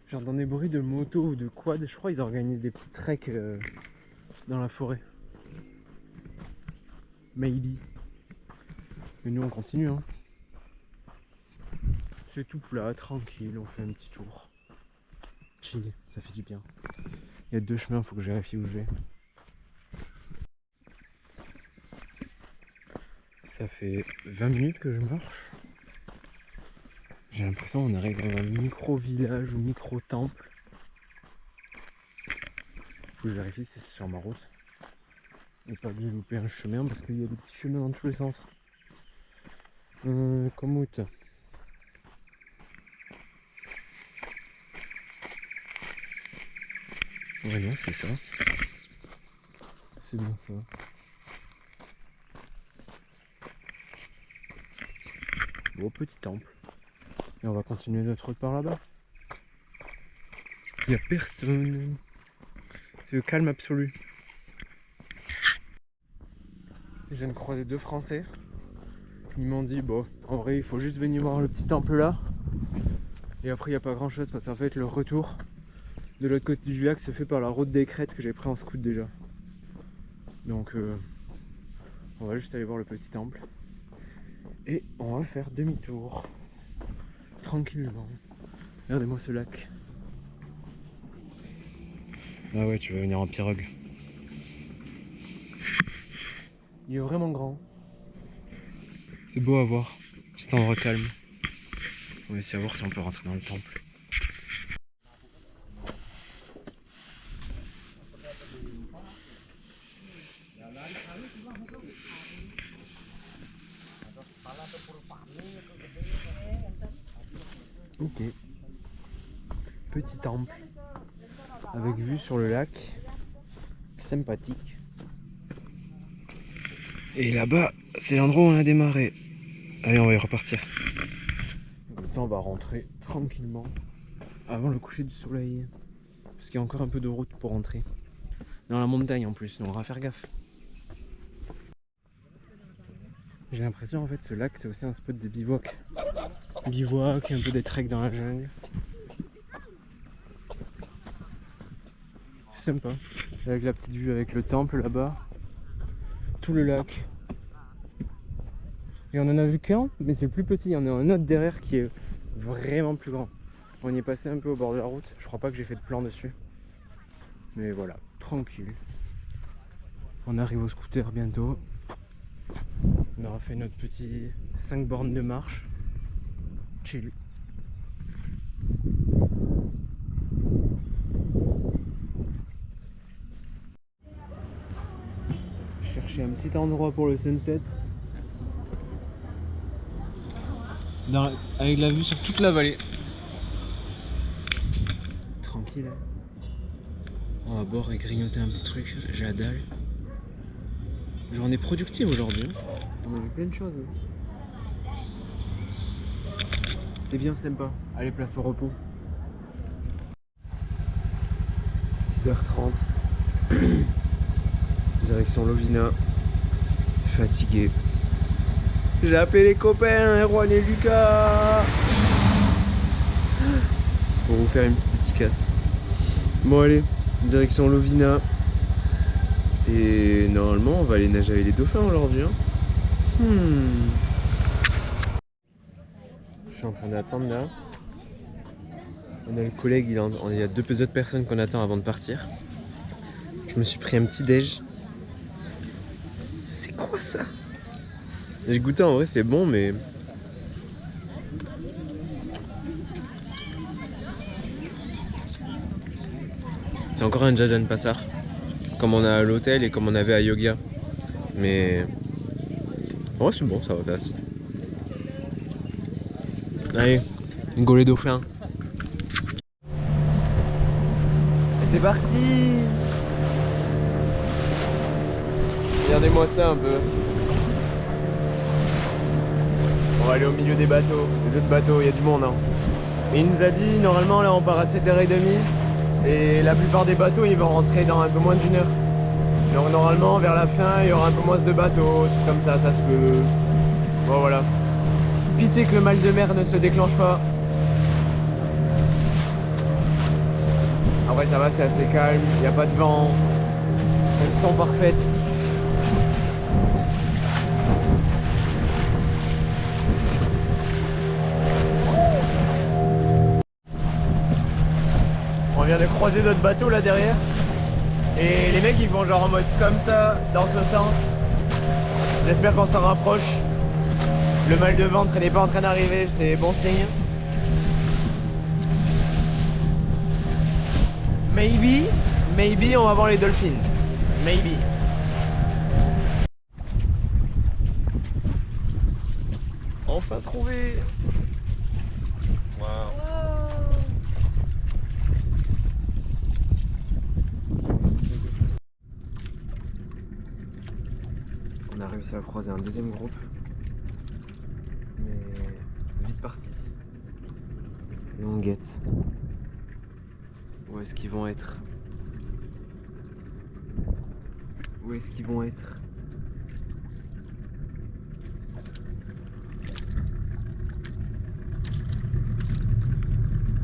J'entends des bruits de moto ou de quad. Je crois qu'ils organisent des petits treks dans la forêt. Maybe. Mais nous on continue hein. C'est tout plat, tranquille, on fait un petit tour. Chill, ça fait du bien. Il y a 2 chemins, faut que je vérifie où je vais. Ça fait 20 minutes que je marche. J'ai l'impression qu'on arrive dans un micro-village ou micro-temple. Faut que je vérifie si c'est sur ma route. Et pas que j'ai loupé un chemin parce qu'il y a des petits chemins dans tous les sens. Komoot. Ouais non, c'est ça. C'est bien ça. Bon, petit temple. Et on va continuer notre route par là-bas. Il n'y a personne. C'est le calme absolu. Je viens de croiser 2 Français. Ils m'ont dit, bon, en vrai, il faut juste venir voir le petit temple là. Et après, il n'y a pas grand chose parce qu'en fait, le retour de l'autre côté du lac se fait par la route des crêtes que j'ai pris en scout déjà. Donc, on va juste aller voir le petit temple. Et on va faire demi-tour. Tranquillement. Regardez-moi ce lac. Ah ouais, tu vas venir en pirogue. Il est vraiment grand. C'est beau à voir. Petit endroit calme. On va essayer de voir si on peut rentrer dans le temple. Ok. Petit temple. Avec vue sur le lac. Sympathique. Et là-bas, c'est l'endroit où on a démarré. Allez, on va y repartir. Comme ça, on va rentrer tranquillement avant le coucher du soleil. Parce qu'il y a encore un peu de route pour rentrer. Dans la montagne en plus, donc on va faire gaffe. J'ai l'impression en fait ce lac c'est aussi un spot de bivouac. Bivouac, un peu des treks dans la jungle. C'est sympa. Avec la petite vue avec le temple là-bas. Tout le lac. Et on en a vu qu'un, mais c'est plus petit. Il y en a un autre derrière qui est vraiment plus grand. On y est passé un peu au bord de la route. Je crois pas que j'ai fait de plan dessus. Mais voilà, tranquille. On arrive au scooter bientôt. On aura fait notre petit 5 bornes de marche. Chill. Chercher un petit endroit pour le sunset. Avec la vue sur toute la vallée. Tranquille. On va boire et grignoter un petit truc. J'ai la dalle. Journée productive aujourd'hui. On a vu plein de choses. C'était bien sympa. Allez, place au repos. 6h30. Direction Lovina. Fatigué. J'ai appelé les copains, Erwan et Lucas. C'est pour vous faire une petite dédicace. Bon allez, direction Lovina. Et normalement on va aller nager avec les dauphins aujourd'hui. Je suis en train d'attendre là. On a le collègue, il y a deux autres personnes qu'on attend avant de partir. Je me suis pris un petit déj. C'est quoi ça? J'ai goûté, en vrai c'est bon mais... C'est encore un Jajan Passar. Comme on a à l'hôtel et comme on avait à Yoga. Mais... Ouais c'est bon, ça passe. Allez, go les dauphins. C'est parti. Regardez-moi ça un peu. On va aller au milieu des bateaux, des autres bateaux, il y a du monde hein. Et il nous a dit normalement là on part à 7h30 et la plupart des bateaux ils vont rentrer dans un peu moins d'1 heure. Donc normalement vers la fin il y aura un peu moins de bateaux, tout comme ça se peut. Bon voilà. Pitié que le mal de mer ne se déclenche pas. Après ça va, c'est assez calme, il n'y a pas de vent. Elles sont parfaites. On vient de croiser d'autres bateaux là derrière. Et les mecs ils vont genre en mode comme ça, dans ce sens. J'espère qu'on s'en rapproche. Le mal de ventre n'est pas en train d'arriver, c'est bon signe. Maybe on va voir les dolphins. Maybe. Enfin trouvé. Wow. On a réussi à croiser un deuxième groupe. Mais vite parti. Et on guette. Où est-ce qu'ils vont être? Où est-ce qu'ils vont être?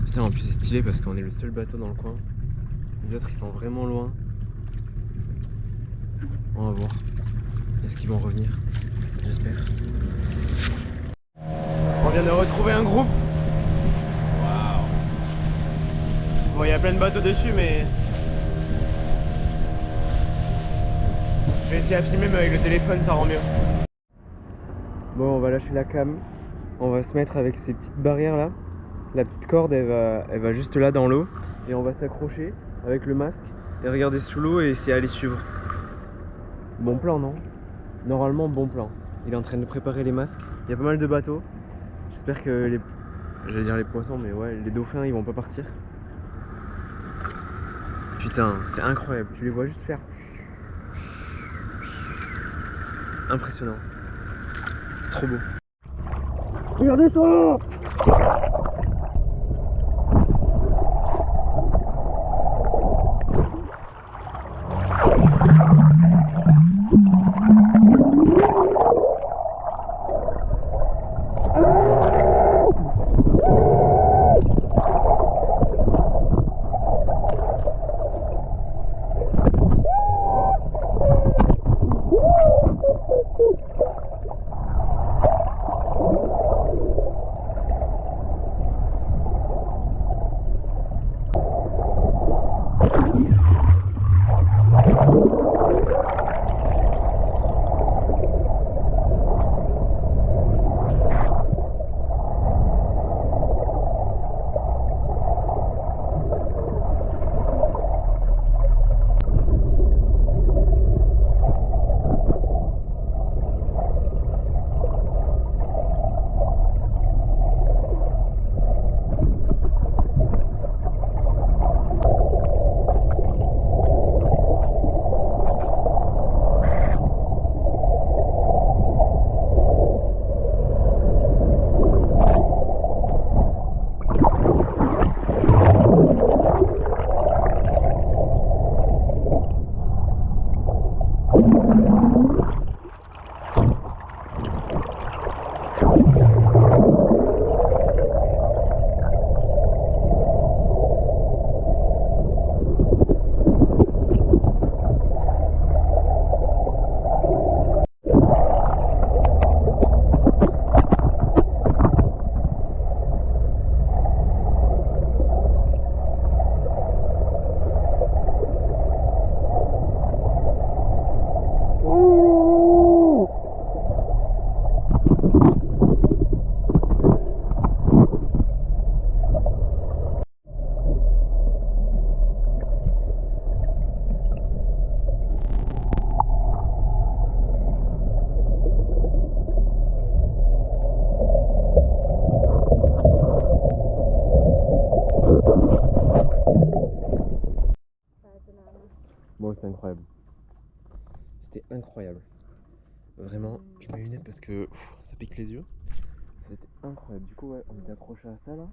Putain, en plus c'est stylé parce qu'on est le seul bateau dans le coin. Les autres ils sont vraiment loin. On va voir. Est-ce qu'ils vont revenir? J'espère. On vient de retrouver un groupe. Waouh. Bon, il y a plein de bateaux dessus, mais... Je vais essayer à filmer, mais avec le téléphone, ça rend mieux. Bon, on va lâcher la cam. On va se mettre avec ces petites barrières là. La petite corde, elle va juste là dans l'eau. Et on va s'accrocher avec le masque et regarder sous l'eau et essayer à les suivre. Bon plan, non? Normalement, bon plan. Il est en train de préparer les masques. Il y a pas mal de bateaux. J'espère que les... J'allais dire les poissons, mais ouais, les dauphins, ils vont pas partir. Putain, c'est incroyable. Tu les vois juste faire... Impressionnant. C'est trop beau. Regardez ça! incroyable. C'était incroyable. Vraiment, je mets mes lunettes parce que ça pique les yeux. C'était incroyable. Du coup, ouais, on était accroché à ça là.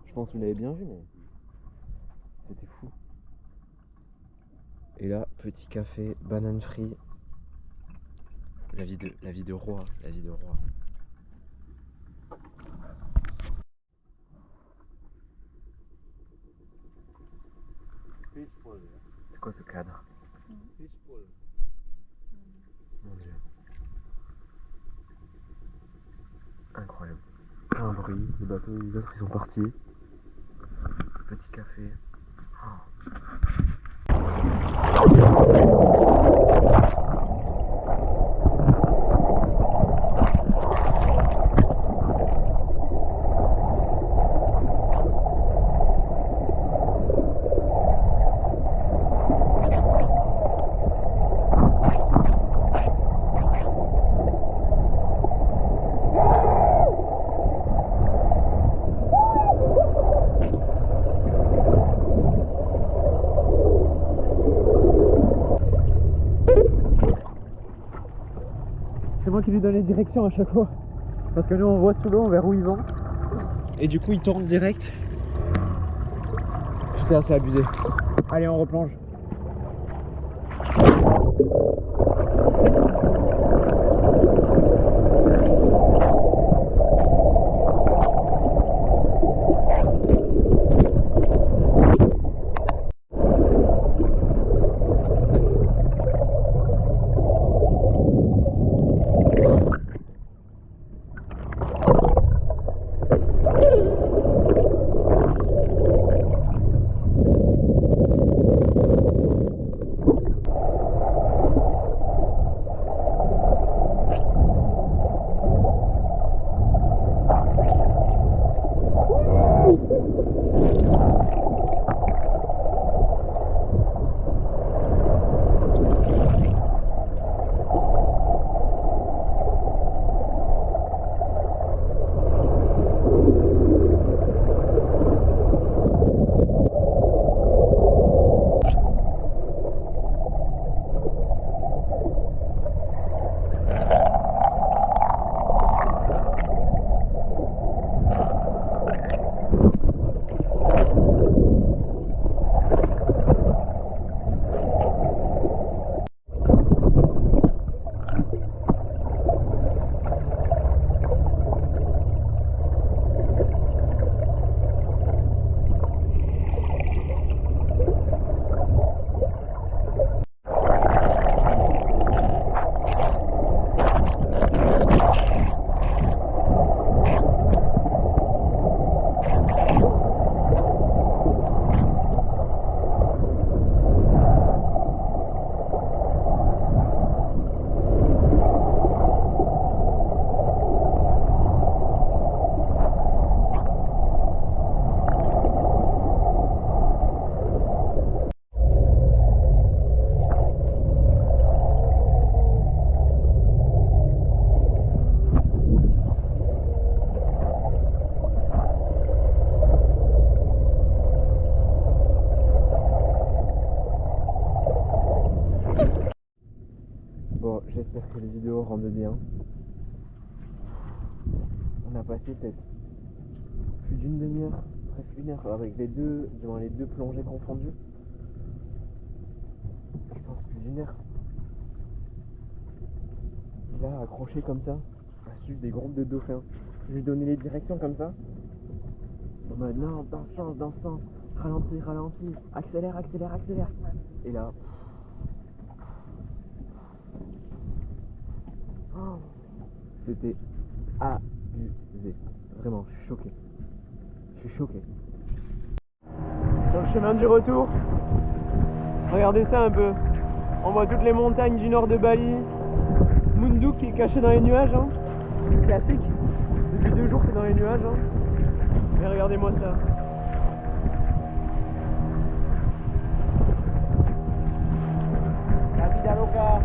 Je pense que vous l'avez bien vu, mais c'était fou. Et là, petit café, banane free. La vie de roi, la vie de roi. C'est quoi ce cadre? Mon Dieu. Incroyable. Pas un bruit, les bateaux, les autres ils sont partis. Petit café. C'est moi qui lui donne les directions à chaque fois. Parce que nous on voit sous l'eau vers où ils vont. Et du coup il tourne direct. C'était assez abusé. Allez, on replonge. Bon, j'espère que les vidéos rendent bien. On a passé peut-être plus d'une demi-heure, presque une heure, avec les deux plongées confondues. Je pense plus d'une heure. Là, accroché comme ça, à suivre des groupes de dauphins. Je lui donnais les directions comme ça. En mode non, dans ce sens, ralentis, accélère. Et là, c'était abusé. Vraiment, je suis choqué. Sur le chemin du retour, regardez ça un peu. On voit toutes les montagnes du nord de Bali. Munduk qui est caché dans les nuages, hein. Classique. Depuis 2 jours c'est dans les nuages, hein. Mais regardez-moi ça. La vida loca.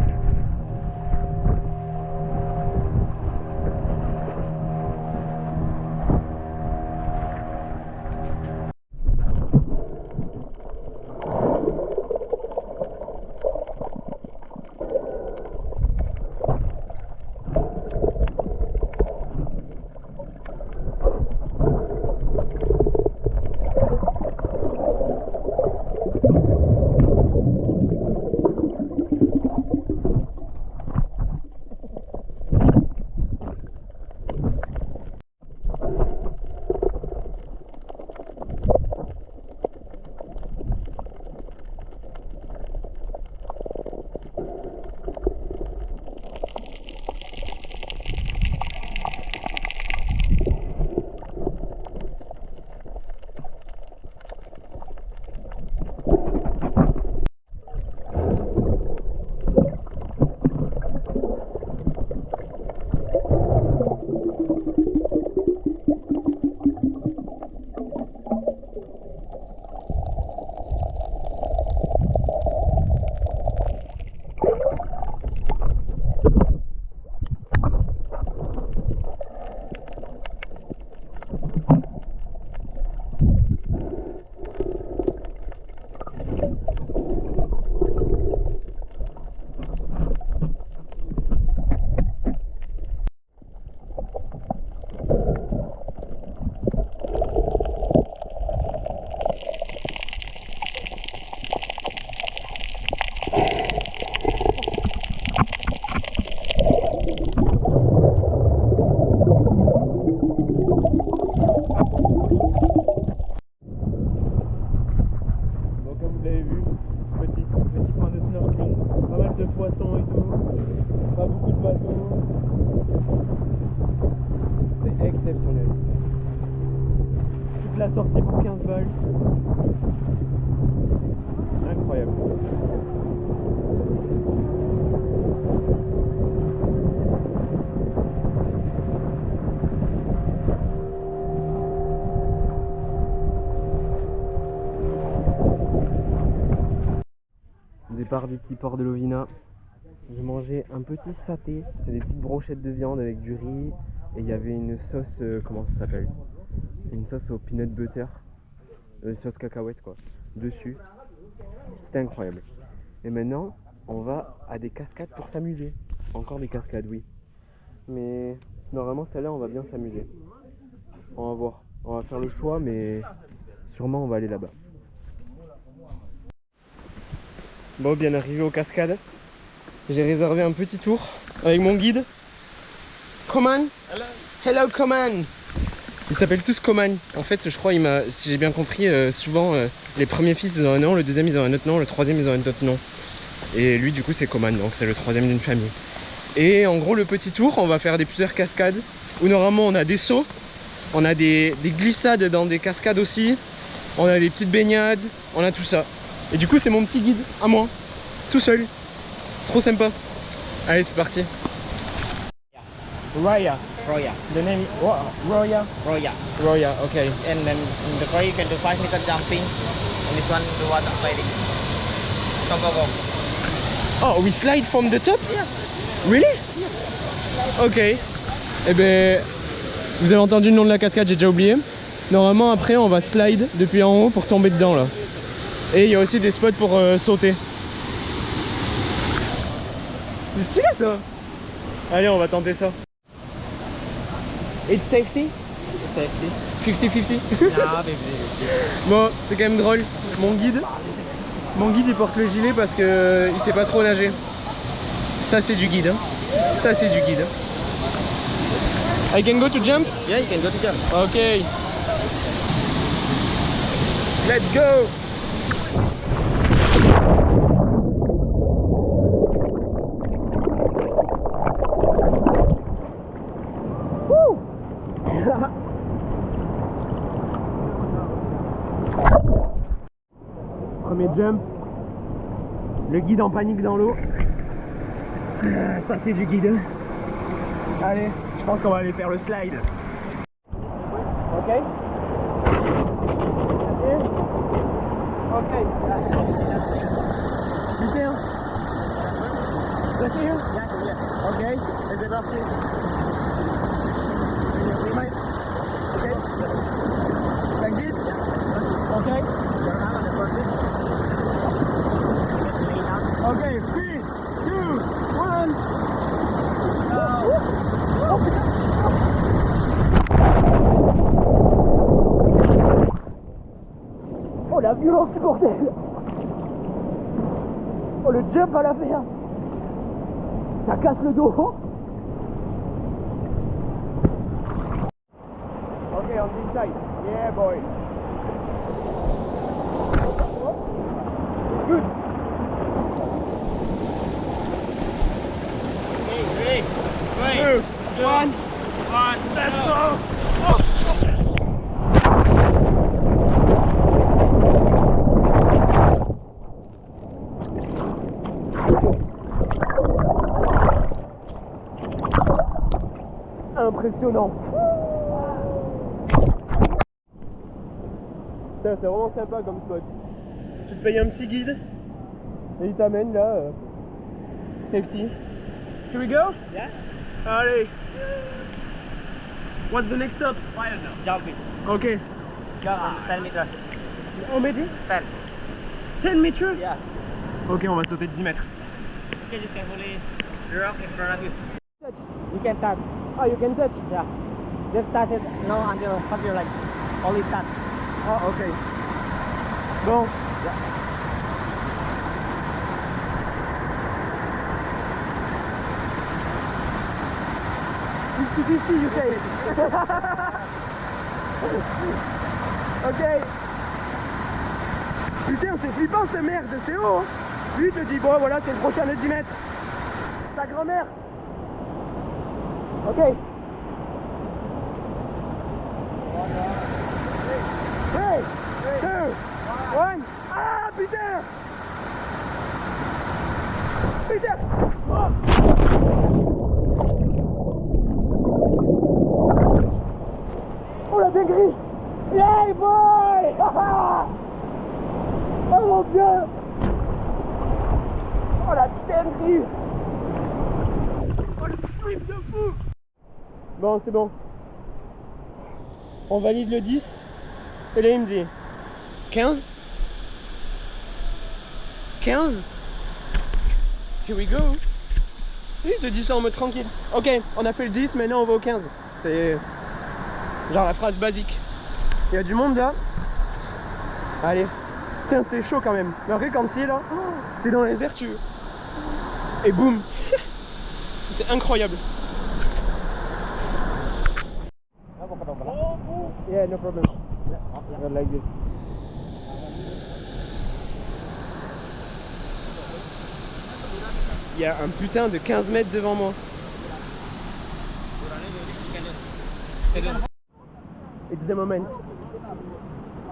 sorti pour 15 balles. Incroyable. Départ du petit port de Lovina. J'ai mangé un petit saté, c'est des petites brochettes de viande avec du riz et il y avait une sauce, comment ça s'appelle? Une sauce au peanut butter, sauce cacahuète quoi, dessus. C'était incroyable. Et maintenant, on va à des cascades pour s'amuser. Encore des cascades, oui. Mais normalement celle-là, on va bien s'amuser. On va voir, on va faire le choix, mais sûrement on va aller là-bas. Bon, bien arrivé aux cascades. J'ai réservé un petit tour avec mon guide. Coman. Hello. Hello Coman. Ils s'appellent tous Coman. En fait, je crois, si j'ai bien compris, souvent les premiers fils ils ont un nom, le deuxième ils ont un autre nom, le troisième ils ont un autre nom. Et lui du coup c'est Coman, donc c'est le troisième d'une famille. Et en gros le petit tour, on va faire plusieurs cascades où normalement on a des sauts, on a des glissades dans des cascades aussi, on a des petites baignades, on a tout ça. Et du coup c'est mon petit guide à moi, tout seul. Trop sympa. Allez, c'est parti. Raya. Roya. The name Roya. Roya. Roya, okay. And then in the car you can do 5-meter jumping. And this one the water sliding. Go, go, go. Oh, we slide from the top? Yeah. Really? Ok. Eh ben, vous avez entendu le nom de la cascade, j'ai déjà oublié. Normalement, après, on va slide depuis en haut pour tomber dedans là. Et il y a aussi des spots pour sauter. C'est stylé ça. Allez, on va tenter ça. It's safety? Safety. 50-50? Nah, baby. Bon, c'est quand même drôle. Mon guide il porte le gilet parce que il sait pas trop nager. Ça c'est du guide. Hein. Ça c'est du guide. I can go to jump? Yeah, you can go to jump. Okay. Let's go. Premier jump, le guide en panique dans l'eau. Ça c'est du guide. Allez, je pense qu'on va aller faire le slide. Ok. Ok. Super. That's here? Ok, et c'est parti. Ok. Like this? Ok. Okay, 3, 2, 1. Oh putain. Oh la violence du bordel. Oh le jump à la faire. Ça casse le dos. Okay, on this side. Yeah boy. Good. Okay, 3, 2, 1. Let's go! Impressionnant! C'est vraiment sympa comme spot. Tu te payes un petit guide et il t'amène là. Safety. Here we go? Yeah. Allez! What's the next stop? I don't know. Jumping. Okay. Jump on 10 meters. How many? 10. 10 meters? Yeah. Ok, on va sauter de 10 mètres. Okay, just carefully. The rock in front of you. You can touch. Ah, you can touch? Yeah. Just touch it. No, until hurt your leg. Only touch. Ah, ok. Bon. Yeah. You say. Ok. Putain, c'est flippant cette merde, c'est haut. Hein. Lui il te dit, bon voilà, c'est le prochain de 10 mètres. Ta grand-mère. Ok. 2, 1. Ah putain! Putain! Oh la dinguerie! Yeah boy! Oh mon dieu! Oh la dinguerie! Oh le flip de fou! Bon, c'est bon. On valide le 10. Et là il me dit 15. 15. Here we go. Il te dit ça en mode tranquille. Ok, on a fait le 10, maintenant on va au 15. C'est genre la phrase basique. Il y a du monde là. Allez. Putain, c'est chaud quand même. Mais après, quand c'est là, t'es dans les airs, tu. Et boum. C'est incroyable. Yeah, no problem. I like this. Il y a un putain de 15 mètres devant moi. It's the moment.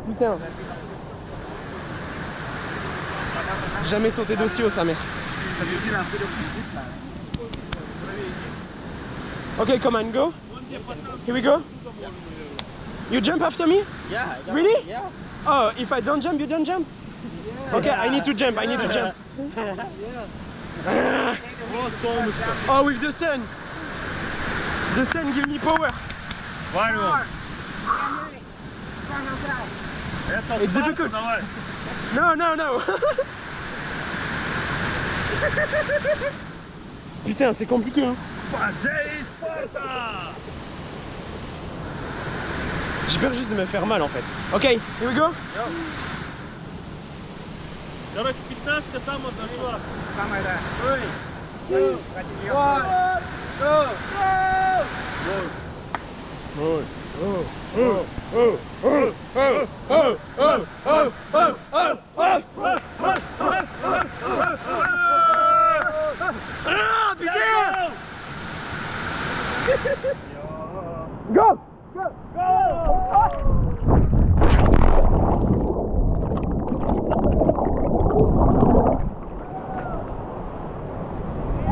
Putain. Jamais sauté d'aussi haut, sa mère. Ok, come on, go. Here we go. You jump after me? Yeah. Really? Yeah. Oh, if I don't jump, you don't jump? Okay, I need to jump, I need to jump. Oh, with the sun. The sun give me power. It's difficult. No, no, no. Putain, c'est compliqué, hein. J'ai peur juste de me faire mal en fait. Ok, here we go. Короче, 15-ка самая дошла. Самое, да. 3, 2, 1, go! Ah putain! Go!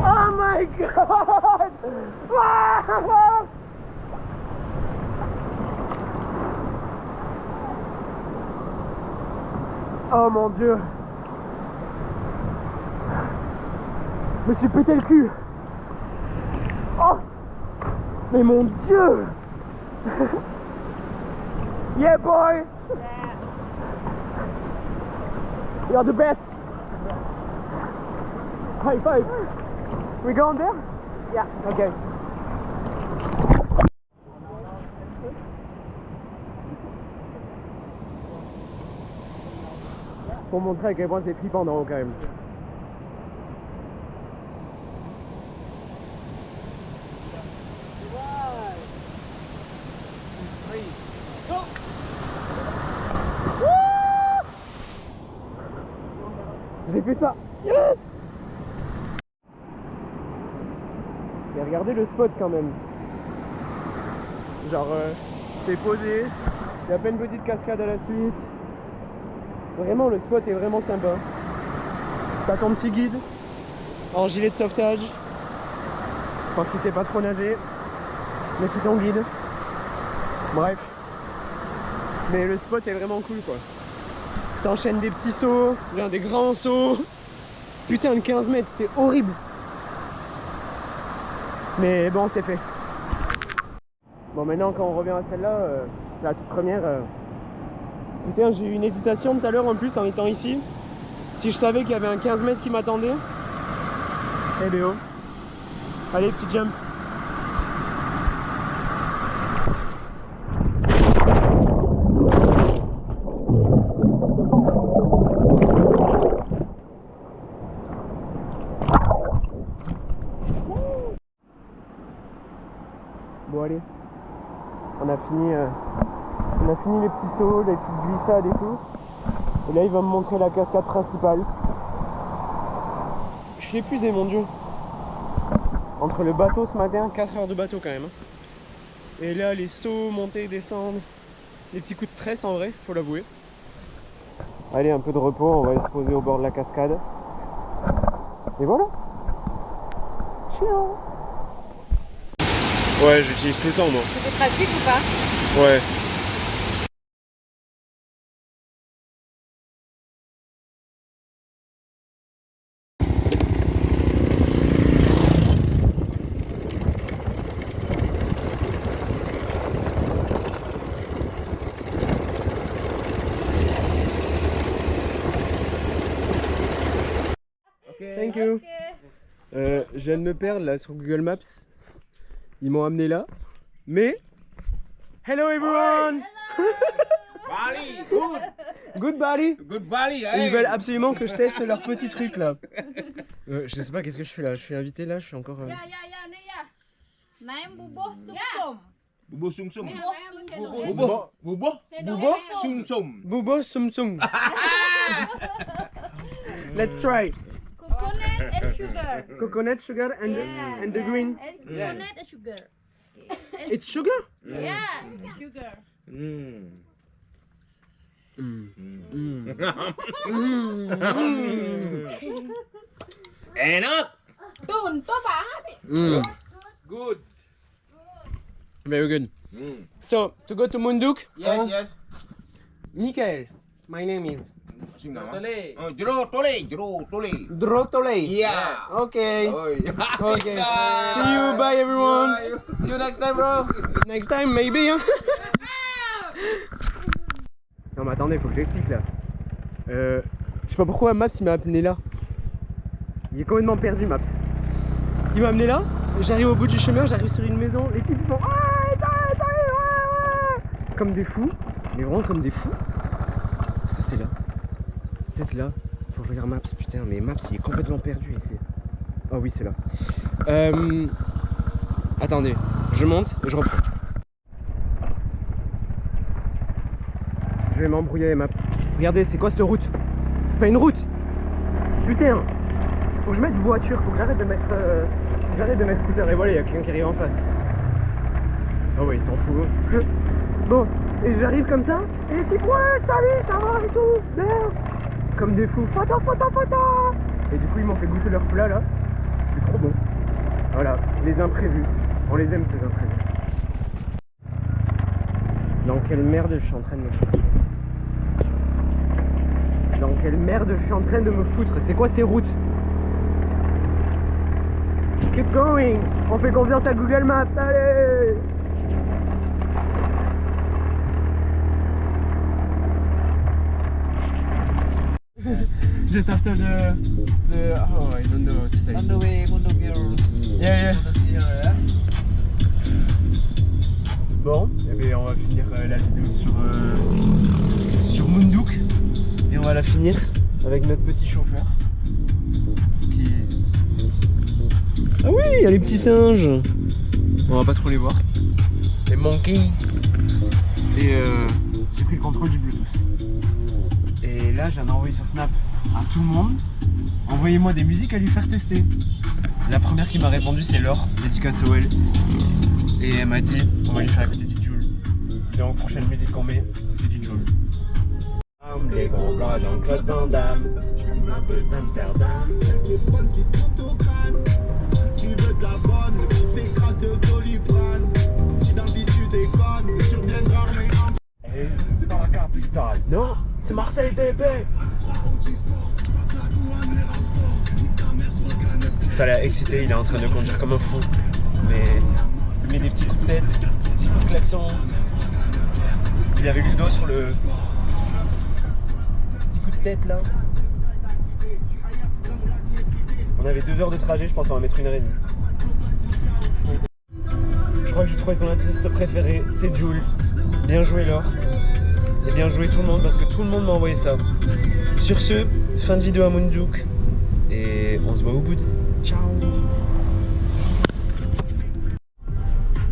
Oh my god! Oh mon dieu! Je me suis pété le cul! Oh! Mais mon dieu! Yeah boy! You're the best! High five! We going there? Yeah. Okay. Pour montrer à quel point c'est flippant d'en haut quand même. J'ai fait ça. Yes! Et regardez le spot quand même. Genre, c'est posé. Il y a plein de petites cascades à la suite. Vraiment, le spot est vraiment sympa. T'as ton petit guide en gilet de sauvetage parce qu'il sait pas trop nager. Mais c'est ton guide. Bref. Mais le spot est vraiment cool quoi. T'enchaînes des petits sauts, bien des grands sauts. Putain, le 15 mètres, c'était horrible. Mais bon, c'est fait. Bon, maintenant, quand on revient à celle-là, la toute première, putain, j'ai eu une hésitation tout à l'heure en plus en étant ici. Si je savais qu'il y avait un 15 mètres qui m'attendait. Eh ben oh. Allez, petit jump. Bon allez, on a fini les petits sauts, les petites glissades et tout. Et là il va me montrer la cascade principale. Je suis épuisé mon dieu. Entre le bateau ce matin, 4 heures de bateau quand même. Et là les sauts, monter, descendre. des petits coups de stress en vrai, faut l'avouer. Allez, un peu de repos, on va aller se poser au bord de la cascade. Et voilà. Ciao. Ouais, j'utilise tout le temps moi. C'était pratique ou pas? Ouais. Thank you. Je viens de me perdre là sur Google Maps. Ils m'ont amené là. Mais. Hello everyone! Bali, good, Good Bali! good Bali. Et ils veulent absolument que je teste leur petit truc là. Je sais pas qu'est-ce que je fais là. Je suis invité là, je suis encore. Ya, naim bubuh sum-sum. Bubo sum sum. Bubuh Bubo, bubo, Bubo? sum sum. Bubo Sum Sum. Let's try. Coconut and sugar. Coconut sugar and the green. And coconut and sugar. It's sugar? Yeah, sugar. Enak. Tun, to ba? Good. Very good. So, to go to Munduk, Yes, yes. Mikael, my name is Sing nào? Jero tole, jero tole. Drotole. Yeah. Okay. Oi. Okay. See you, bye everyone. See you next time, bro. Next time, maybe. Hein. Non mais attendez, faut que j'explique là. Je sais pas pourquoi Maps il m'a amené là. Il est complètement perdu Maps. Il m'a amené là, j'arrive au bout du chemin, j'arrive sur une maison, les types ils font comme des fous, mais vraiment comme des fous. Est-ce que c'est là? Peut-être là. Faut que je regarde Maps, putain, mais Maps il est complètement perdu ici. Ah oui, c'est là. Attendez, je monte et je reprends. Je vais m'embrouiller avec Maps. Regardez, c'est quoi cette route? C'est pas une route. Putain. Faut que je mette voiture, faut que j'arrête de mettre scooter. Et voilà, il y a quelqu'un qui arrive en face. Ah ouais, il s'en fout. Bon, et j'arrive comme ça, et les types, ouais, salut, ça va et tout, merde. Comme des fous, photo. Et du coup, ils m'ont fait goûter leur plat là. C'est trop bon. Voilà, les imprévus. On les aime ces imprévus. Dans quelle merde je suis en train de me foutre? Dans quelle merde je suis en train de me foutre? C'est quoi ces routes? Keep going. On fait confiance à Google Maps, allez. Just after the oh, I don't know what to say. On the way, Munduk here. Yeah. Here, yeah. Bon, eh bien, on va finir la vidéo sur Munduk. Et on va la finir avec notre petit chauffeur. Qui... Ah oui, il y a les petits singes. On va pas trop les voir. Les monkeys. Et j'ai pris le contrôle du Bluetooth. Et là, j'ai envoyé sur Snap à tout le monde. Envoyez-moi des musiques à lui faire tester. La première qui m'a répondu, c'est Laure, dédicace à elle. Et elle m'a dit, on va lui faire écouter du Jul. Donc, prochaine musique qu'on met, c'est du Jul. Les gros bras Jean-Claude Van Damme. Je fume un peu d'Amsterdam. Tu veux de la bonne, t'écrases de Doliprane. Si dans l'issue déconne, tu reviendras mais Et c'est pas la capitale. Non, c'est Marseille, bébé. Ça l'a excité, il est en train de conduire comme un fou. Mais il met des petits coups de tête, des petits coups de klaxon. Il avait Ludo sur le petit coup de tête là. On avait 2 heures de trajet, je pense qu'on va mettre 1h30. Je crois que j'ai trouvé son artiste préféré, c'est Jul. Bien joué Laure. Et bien joué tout le monde parce que tout le monde m'a envoyé ça. Sur ce, fin de vidéo à Munduk. Et on se voit au bout. Ciao.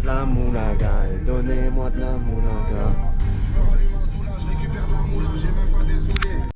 La moulaga, donnez-moi de la moulaga.